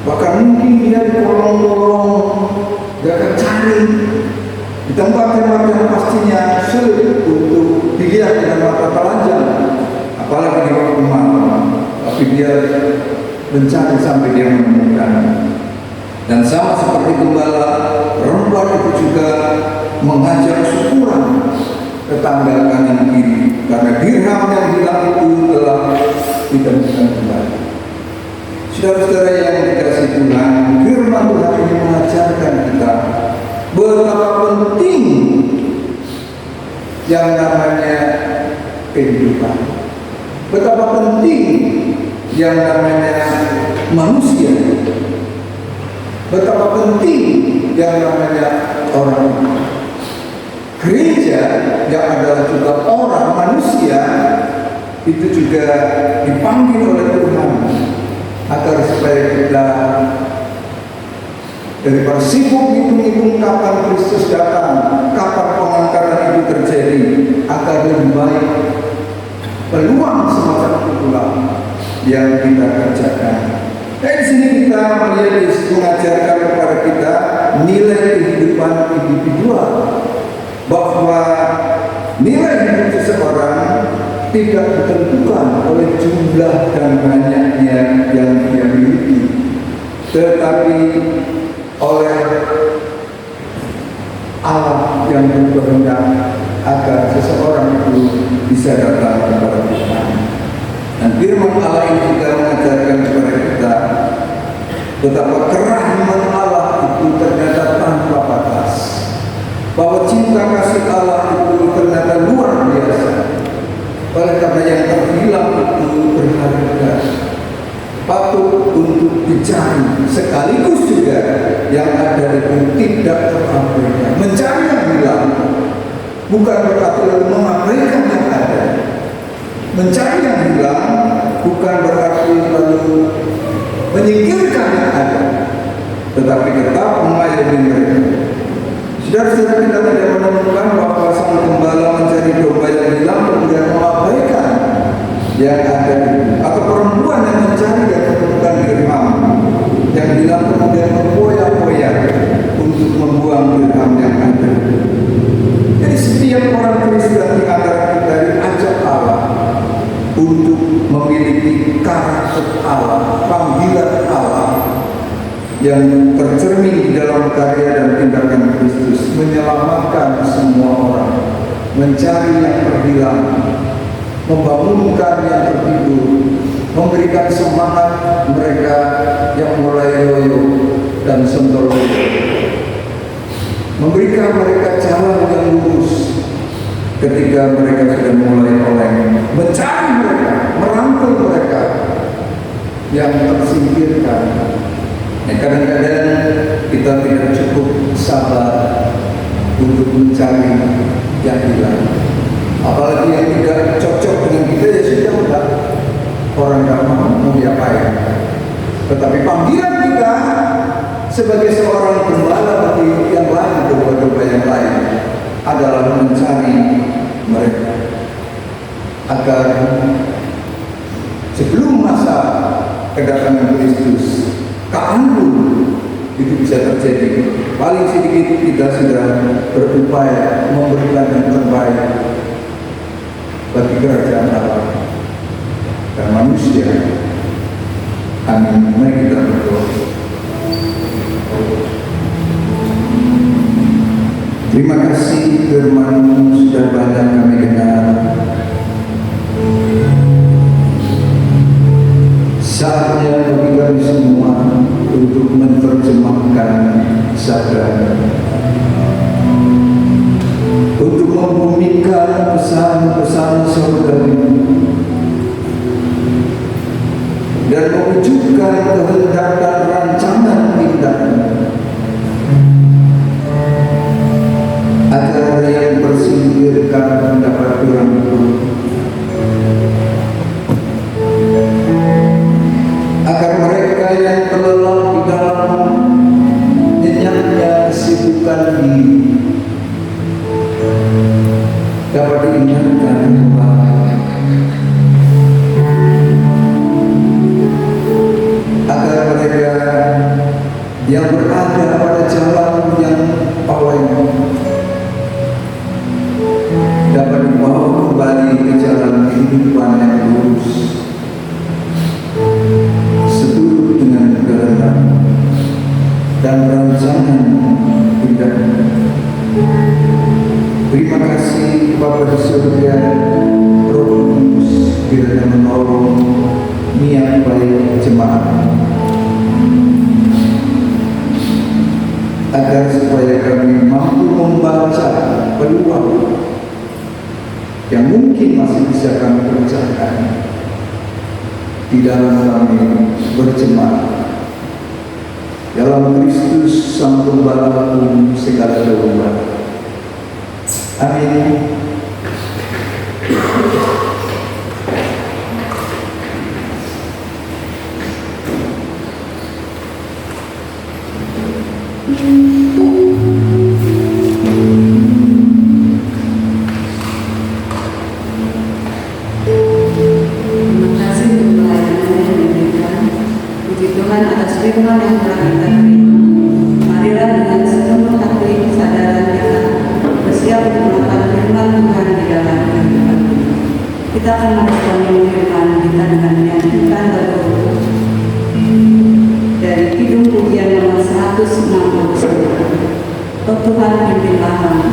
Bahkan mungkin dia di kolong-kolong, dia akan cari di tempat-tempat yang pastinya sulit untuk dilihat dengan mata telanjang, apalagi di waktu malam. Tapi dia mencari sampai dia menemukan. Dan sama seperti gembala, perempuan itu juga mengajak syukuran ke tanggal kanan kiri karena dirham yang hilang itu telah ditemukan kembali. Saudara-saudara yang dikasihi Tuhan, firman Tuhan ini mengajarkan kita betapa penting yang namanya kehidupan, betapa penting yang namanya manusia, betapa penting yang namanya orang. Gereja yang adalah juga orang manusia itu juga dipanggil oleh Tuhan agar supaya kita daripada sibuk hitung-hitung kapan Kristus datang, kapan pengangkatan itu terjadi, agar lebih baik peluang semacam itulah yang kita kerjakan. Dari sini kita melihat Yesus mengajarkan kepada kita nilai kehidupan individual, bahwa nilai hidup seseorang tidak ditentukan oleh jumlah dan banyaknya yang dia miliki, tetapi oleh Allah yang berkehendak agar seseorang itu bisa datang kepada Tuhan. Dan firman Allah ini juga mengajarkan kepada kita betapa kerahiman Allah itu ternyata tanpa batas, bahwa cinta kasih Allah itu ternyata luar biasa. Oleh karena yang terhilang itu berharga, patut untuk dicari, sekaligus juga yang ada itu tidak terabaikan. Mencari yang hilang bukan berarti lalu mengabaikan yang ada. Mencari yang hilang bukan berarti lalu menyingkirkan yang ada, tetapi tetap mengayomi mereka. Saudara-saudara, kita tidak menemukan bahwa sang gembala mencari domba yang hilang kemudian mengabaikan yang ada itu, atau perempuan yang mencari dan menemukan dirham yang hilang kemudian berpoya-poya untuk membuang dirham yang ada. Jadi setiap orang Kristen di antara kita diajak Allah untuk memiliki karakter Allah, panggilan Allah yang tercermin di dalam karya dan tindakan Kristus, menyelamatkan semua orang, mencari yang terhilang, membangunkan yang tertidur, memberikan semangat mereka yang mulai loyo dan sontoloyo, memberikan mereka jalan yang lurus ketika mereka sudah mulai oleng, mencari mereka, merangkul mereka yang tersingkirkan. Kadang-kadang kita tidak cukup sabar untuk mencari yang hilang, apalagi yang tidak cocok dengan kita, ya sudah, orang tidak mau diapain. Tetapi panggilan kita sebagai seorang gembala bagi yang lain, domba-domba yang lain, adalah mencari mereka agar sebelum masa kedatangan Kristus, keanggun itu bisa terjadi. Paling sedikit kita sudah berupaya memberikan yang terbaik bagi kerajaan Allah dan manusia. Amin. Mari kita berdoa. Terima kasih firman-Mu sudah banyak kami dengar. Saatnya bagi kami semua untuk menerjemahkan sabda, untuk membumikan pesan-pesan surgawi dan mewujudkan kehendak dan rancangan tindakan agar yang bersingkirkan dapat dirangkul, agar mereka yang terlelap di dalam nyenyaknya kesibukan diri dapat diingatkan kembali, agar mereka yang berada pada jalan yang oleng dapat dibawa kembali ke jalan kehidupan yang lurus, seturut dengan kehendak dan rancangan tindakan. Terima kasih Bapa di surga, Roh Kudus kiranya menolong niat baik jemaat, agar supaya kami mampu membaca peluang yang mungkin masih bisa kami kerjakan di dalam kami berjemaat dalam Kristus Sang Gembala segala domba. Amin. Tuhan atas firman yang telah kita terima. Marilah dengan sepenuh hati kesadaran kita bersiap untuk melakukan firman Tuhan di dalam kehidupan kita. Kita akan meresponi firman kita dengan menyanyikan lagu dari Kidung Pujian nomor 169. Oh Tuhan, pimpinlah kami.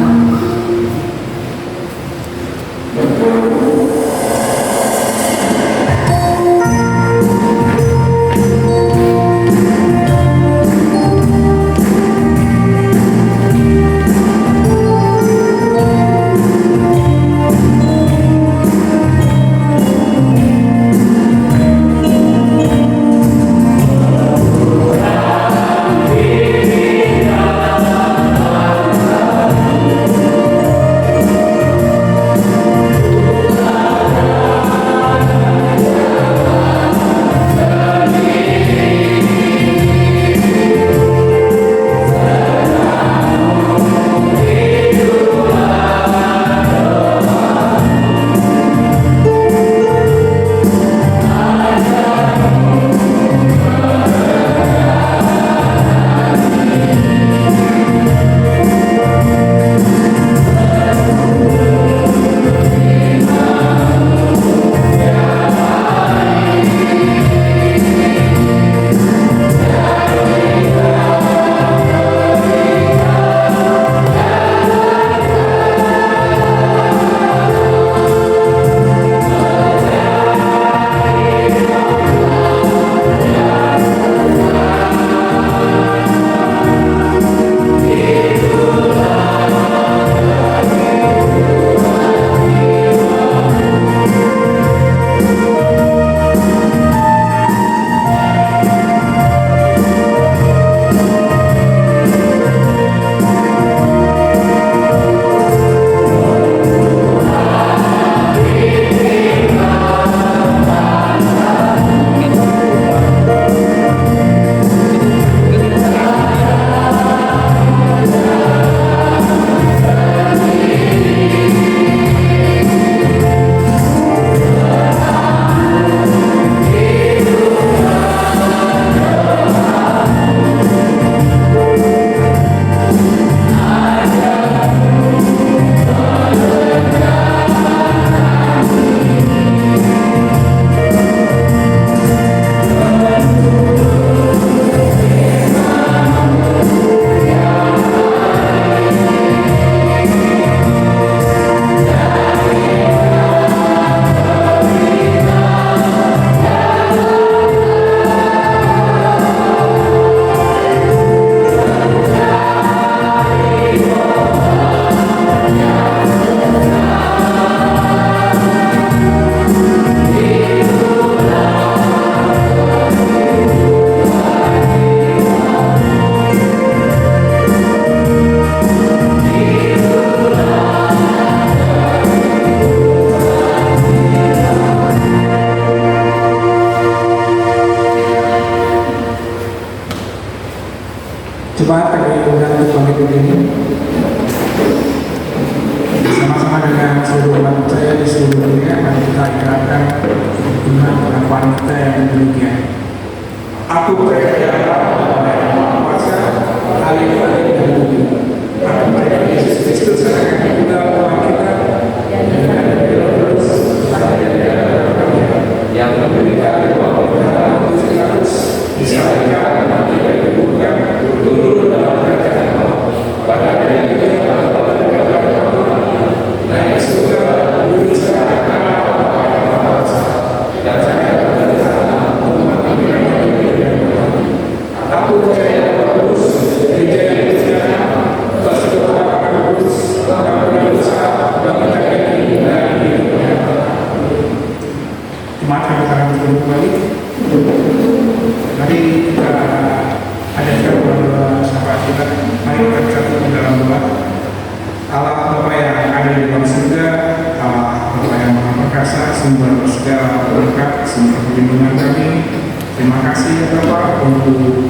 sumber segala berkat, sumber perlindungan kami. Terima kasih ya Bapak untuk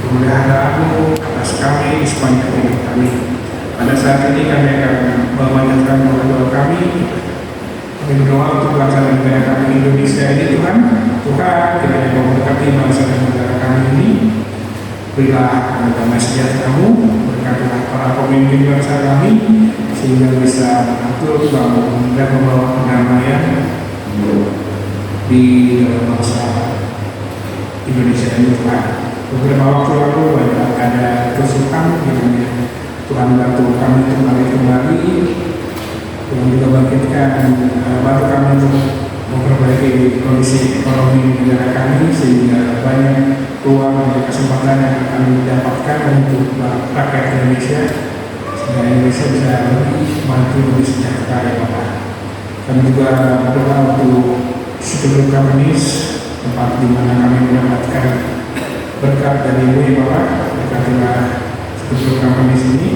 pemeliharaan atas kami sepanjang hidup kami. Pada saat ini kami akan memanjatkan doa kami. Kami berdoa untuk pelaksanaan negara kami Indonesia ini Tuhan. Tuhan kiranya memberkati bangsa dan negara kami ini. Berilah damai sejahtera-Mu, berkatilah para pemimpin bangsa kami sehingga bisa mengatur, bangun dan membawa kedamaian di dalam bangsa Indonesia ini Tuhan. Beberapa waktu lalu banyak ada kesulitan kiranya Tuhan bantu kami untuk balik kembali, Tuhan juga bantu kami untuk memperbaiki kondisi ekonomi negara kami sehingga banyak peluang dan kesempatan yang kami dapatkan untuk rakyat Indonesia sehingga Indonesia bisa lebih maju, lebih sejahtera ya Bapak. Kami juga berdoa untuk seluruh Kamis, tempat di mana kami mendapatkan berkat dari Ibu ya Bapak. Berkatilah seluruh Kamis ini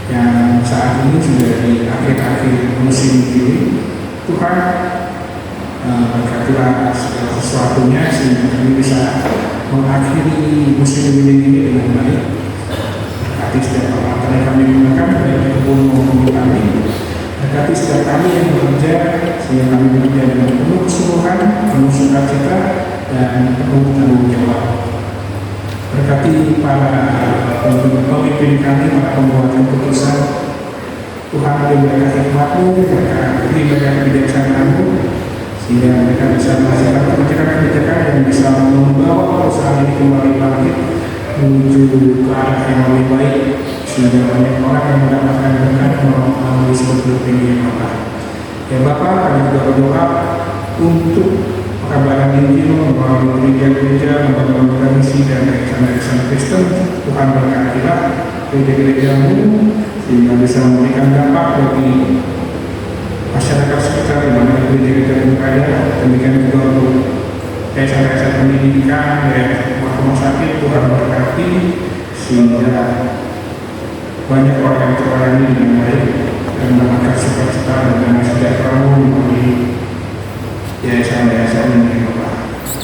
yang saat ini sudah di akhir-akhir musim ini. Tuhan berkatilah segala sesuatunya sehingga kami bisa mengakhiri musim ini dengan baik. Berkati setiap orang yang kami gunakan, baik kebun maupun kami. Berkati setiap kami yang bekerja sehingga kami bekerja dengan penuh kesungguhan, penuh sukacita dan penuh tanggung jawab. Berkati para pemimpin kami, para pembuat keputusan. Tuhan beri mereka hikmat-Mu, beri mereka kebijaksanaan-Mu, sehingga mereka bisa melaksanakan kebijakan-kebijakan yang bisa membawa perusahaan ini kembali bangkit menuju ke arah yang lebih baik, sehingga banyak orang yang mendapatkan berkat melalui seperti ini ya Bapak. Ya Bapak, kami juga berdoa untuk pekabaran Injil melalui gereja-gereja, lembaga-lembaga misi dan gereja-gereja Kristen. Tuhan berkatilah gereja-gereja-Mu sehingga bisa memberikan dampak bagi masyarakat sekitar di mana gereja-gereja yang berada. Demikian juga untuk yayasan-yayasan pendidikan dan rumah sakit. Tuhan berkati sehingga banyak orang yang terlayani dengan baik dan mendapatkan sukacita dan damai sejahtera-Mu melalui yayasan-yayasan ini Bapak.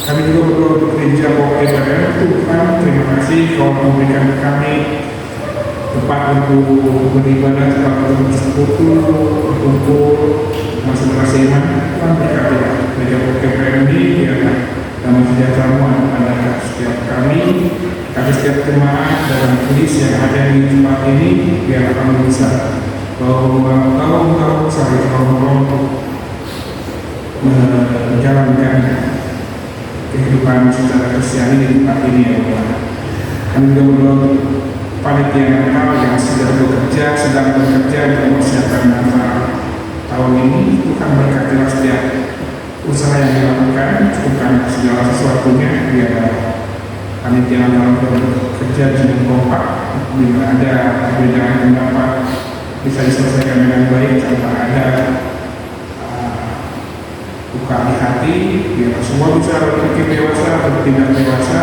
Kami juga berdoa untuk gereja POKEPRM. Tuhan, terima kasih Kau memberikan kami tempat untuk beribadah, tempat untuk bersekutu, berkumpul, masuk iman. Tuhan berkatilah gereja POKEPRM ini biarlah damai sejahtera-Mu ada setiap kami, setiap jemaat dalam kudus yang ada di tempat ini, biarlah kami bisa bawa saling tolong menjalankan kehidupan secara Kristiani di tempat ini ya Bapak. Kami juga berdoa panitia Natal yang sedang bekerja untuk mempersiapkan Natal tahun ini. Tuhan berkatilah setiap usaha yang dilakukan, cukupkan segala sesuatunya biar panitia Natal bekerja dengan kompak, bila ada perbedaan pendapat bisa diselesaikan dengan baik tanpa ada buka di hati, biar semua bisa berpikir dewasa, bertindak dewasa,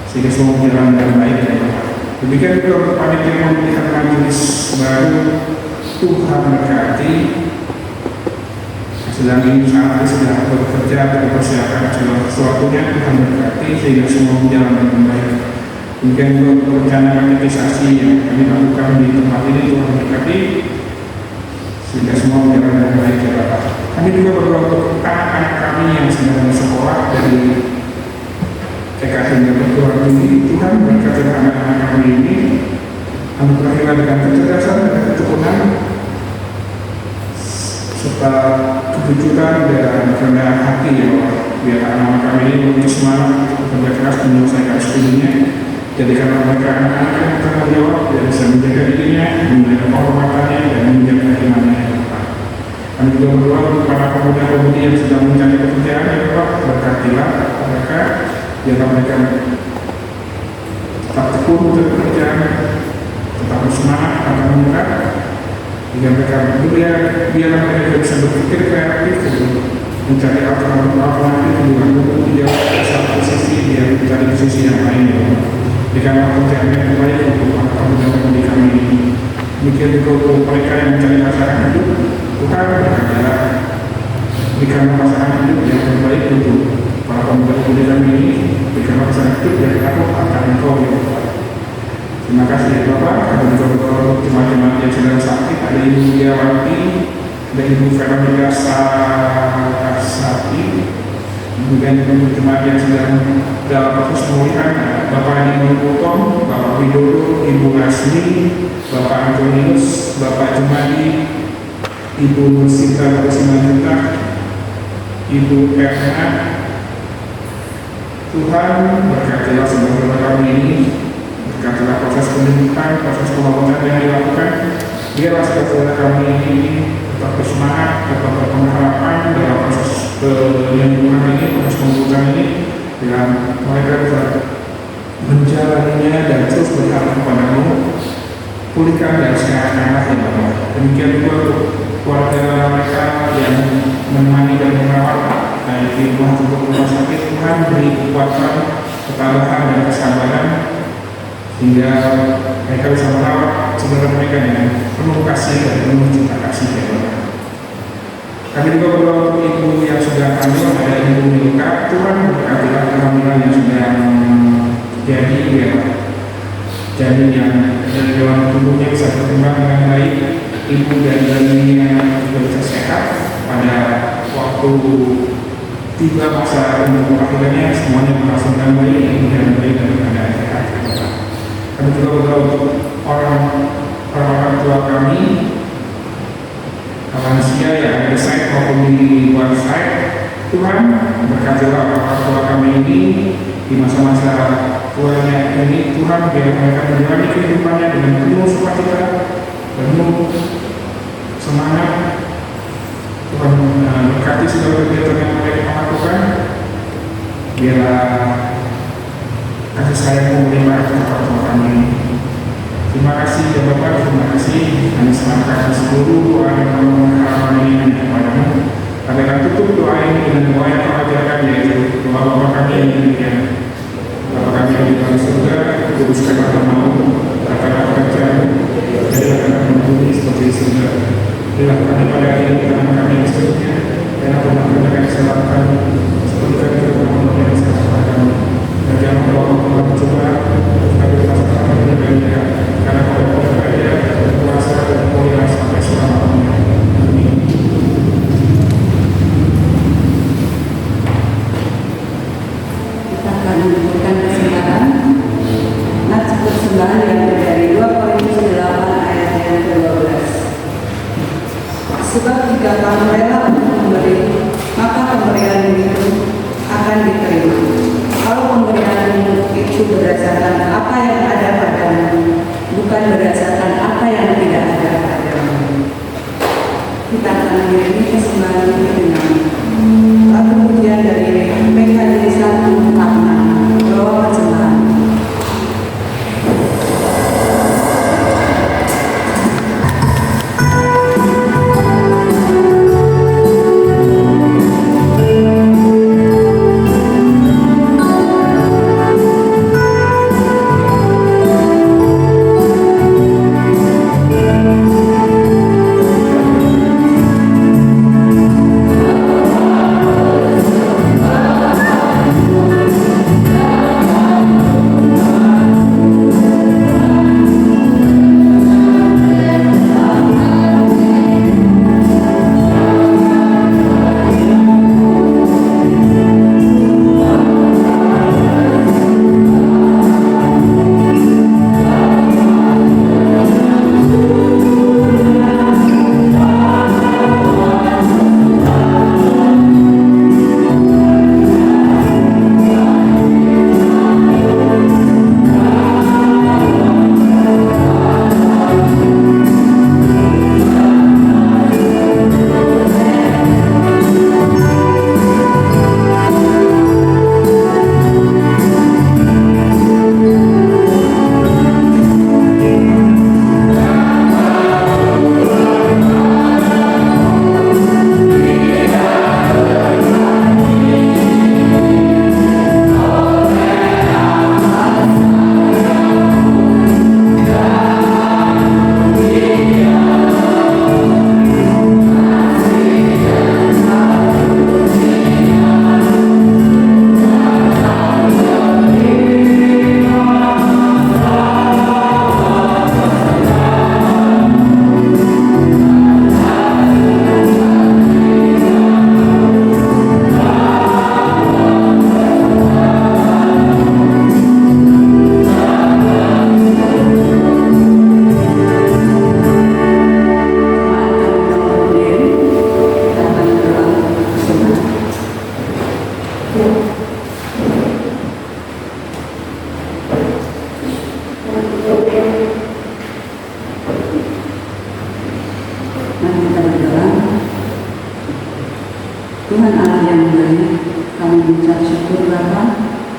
sehingga semua berjalan dengan baik ya Bapak. Demikian juga untuk panitia memberikan majelis baru. Tuhan berkati sedang ini saat sedang bekerja dan mempersiapkan segala sesuatunya. Tuhan berkati sehingga semua berjalan dengan baik. Demikian juga untuk rencana katekisasi yang kami lakukan di tempat ini. Tuhan berkati sehingga semua berjalan dengan baik ya Bapak. Kami juga berdoa untuk anak-anak kami yang sedang bersekolah dari TK hingga perguruan tinggi. Tuhan berkatilah anak-anak kami ini, anugerahilah dengan kecerdasan dan ketekunan serta kejujuran dan kerendahan hati ya Bapak. Biar anak-anak kami ini memiliki semangat untuk bekerja keras menyelesaikan studinya. Jadikanlah mereka anak-anak yang bertanggung jawab dan bisa menjaga dirinya, menjaga kehormatannya dan menjaga imannya ya Bapak. Kami juga berdoa untuk para pemuda-pemudi yang sedang mencari pekerjaan ya Bapak. Berkatilah mereka, biarlah mereka tetap tekun untuk pekerjaan, tetap bersemangat, akan mengerat, hingga mereka biarlah mereka bisa berpikir kreatif untuk mencari alternatif dengan untuk dijawab satu sisi biar mencari sisi yang lain ya Bapak. Berikanlah pekerjaan yang terbaik untuk para pemuda-pemudi kami ini. Demikian juga untuk mereka yang mencari pasangan hidup. Tuhan berkatilah berikanlah pasangan hidup yang terbaik untuk para pemuda-pemudi kami ini, berikanlah pasangan hidup yang takut akan Engkau ya Bapak. Terima kasih ya Bapak, kami juga berdoa untuk jemaat-jemaat yang sedang sakit, ada Ibu Diawanti, ada Ibu Veronica Sapi, kemudian jemaat yang sedang dalam proses pemulihan, Bapak Ibu Putong, Bapak Widodo, Ibu Asli, Bapak Antonius, Bapak Jumadi, Ibu Sinta Simanjuta, Ibu Erna. Tuhan berkatilah saudara kami ini, berkatilah proses penyembuhan, proses pengobatan yang dilakukan. Biarlah saudara kami ini tetap bersemangat, tetap berpengharapan dalam proses penyembuhan ini, proses pembukaan ini, dan mereka bisa menjalaninya dan terus berharap kepadamu. Pulihkan dan sehat-sehat ya Bapak. Demikian juga untuk keluarga mereka yang menemani dan merawat baik di rumah maupun rumah sakit. Tuhan beri kekuatan, ketabahan dan kesabaran sehingga mereka bisa merawat saudara mereka dengan penuh kasih dan penuh cinta kasih ya Bapak. Kami juga berdoa untuk ibu yang sudah hamil, ada Ibu Milka. Tuhan berkatilah kehamilan yang sedang jadi ya, janin yang dari dalam tubuhnya bisa berkembang dengan baik, ibu dan bayinya juga bisa sehat pada waktu tiba masa umur akhirnya, semuanya berhasil dengan baik, ibu dan bayi dalam keadaan sehat. Kami juga berdoa untuk orang tua kami, lansia yang ada di site maupun di luar site. Tuhan berkatilah orang tua kami ini di masa-masa tuanya ini. Tuhan biar mereka menjalani kehidupannya dengan penuh sukacita, penuh semangat. Tuhan berkati segala kegiatan yang mereka lakukan. Biarlah kasih sayang melimpah kepada orang tua kami ini. Terima kasih ya Bapak, terima kasih. Kami serahkan seluruh doa dan harapan ini hanya kepadamu. Kami akan tutup doa ini dengan doa yang kau ajarkan, yaitu doa Bapa kami yang demikian. Bapa kami yang di dalam surga, kuduskanlah namamu, katakanlah kerajaan-Mu, jadilah kami bumi seperti di surga. Berilah kami pada hari ini makanan kami yang secukupnya, dan ampunilah kami kesalahan kami, seperti kami juga mengampuni yang salah kami. Dan jangan membawa kami dalam pencobaan, tapi lepaskan kami dari dunia, karena kau adalah kerajaan, kuasa dan kemuliaan sampai selama-lamanya. Amin. Tuhan Allah yang baik, kami mengucap syukur Bapa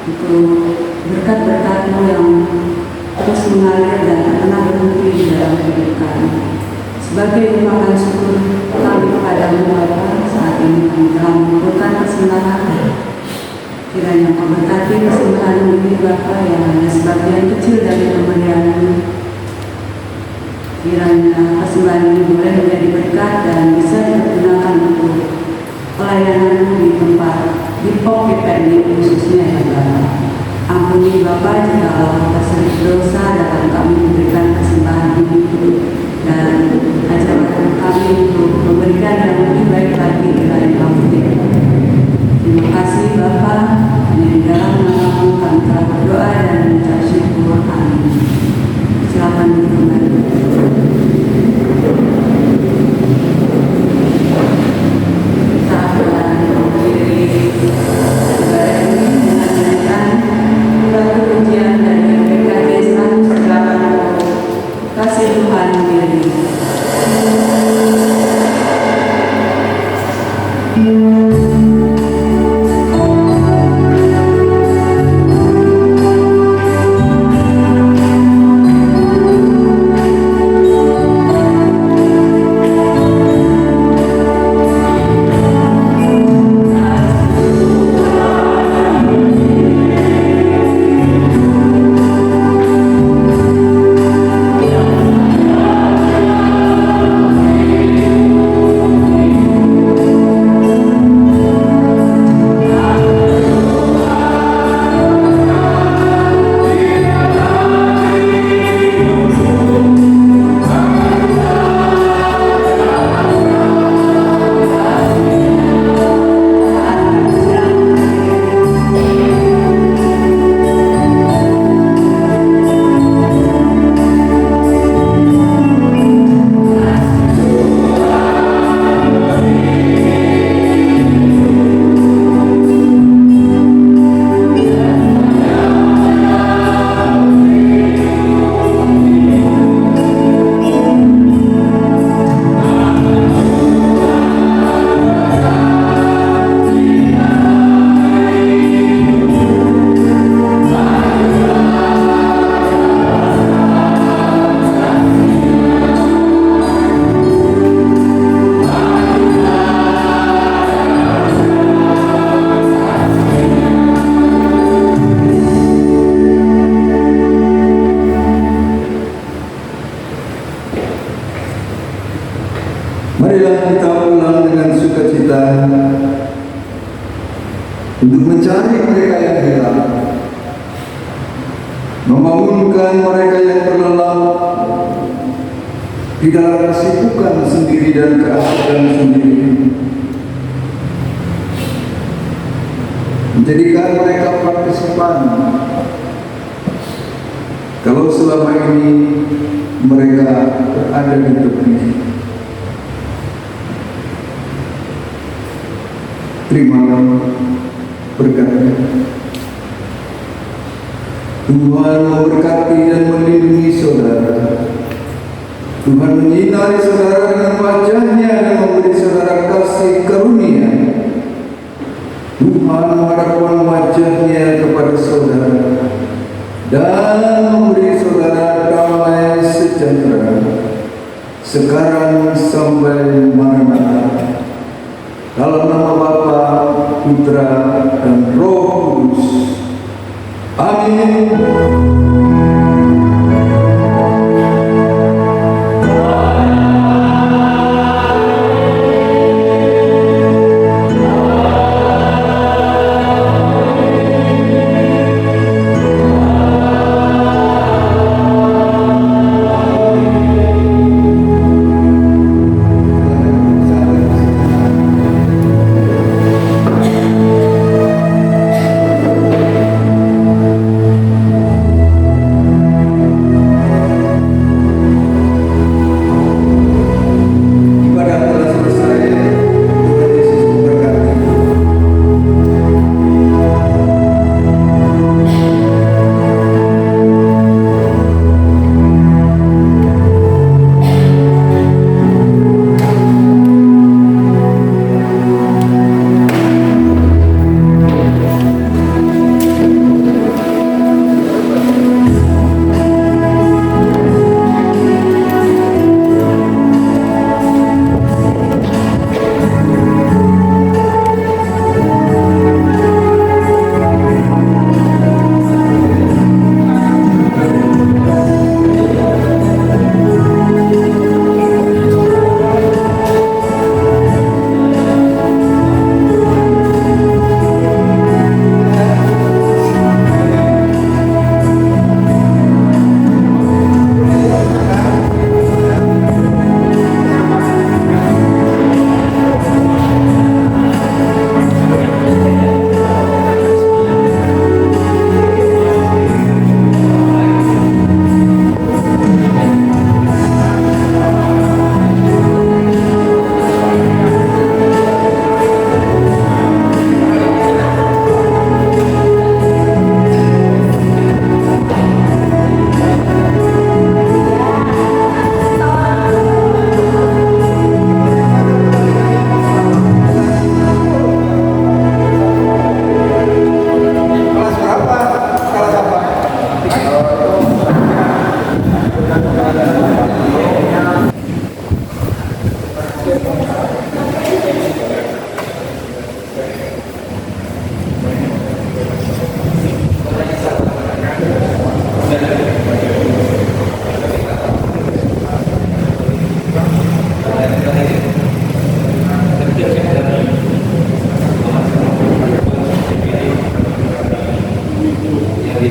untuk berkat-berkat-Mu yang terus mengalir dan tak pernah berhenti di dalam hidup kami. Sebagai ungkapan syukur kami kepada-Mu Bapa, saat ini kami telah mengumpulkan kesembahan. Kiranya Kau berkati kesembahan ini Bapa yang hanya sebagian kecil dari pemberian-Mu. Kiranya persembahan ini boleh menjadi berkat dan bisa digunakan untuk pelayanan di tempat di POK GPN khususnya ya Bapak. Ampuni Bapak jika kita sering dosa dalam kami memberikan kesembahan ini dan ajarkan kami untuk memberikan yang lebih baik lagi dari kami. Terima kasih Bapak, hanya di dalam nama-Mu kami telah berdoa dan mengucap syukur. Amin. Silakan kembali. Kasih Tuhan diri. Marilah kita pulang dengan sukacita untuk mencari mereka yang hilang, membangunkan mereka yang terlelap di dalam kesibukan sendiri dan keasikan sendiri, menjadikan mereka partisipan. Kalau selama ini mereka berada di tepi, terimalah berkatnya. Tuhan memberkati dan melindungi saudara. Tuhan menyinari saudara dengan wajah-Nya dan memberi saudara kasih karunia. Tuhan menghadapkan wajah-Nya kepada saudara dan memberi saudara damai sejahtera sekarang sampai Maranatha. Dalam nama Bapa, Putra, dan Roh Kudus. Amin.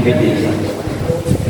DPD.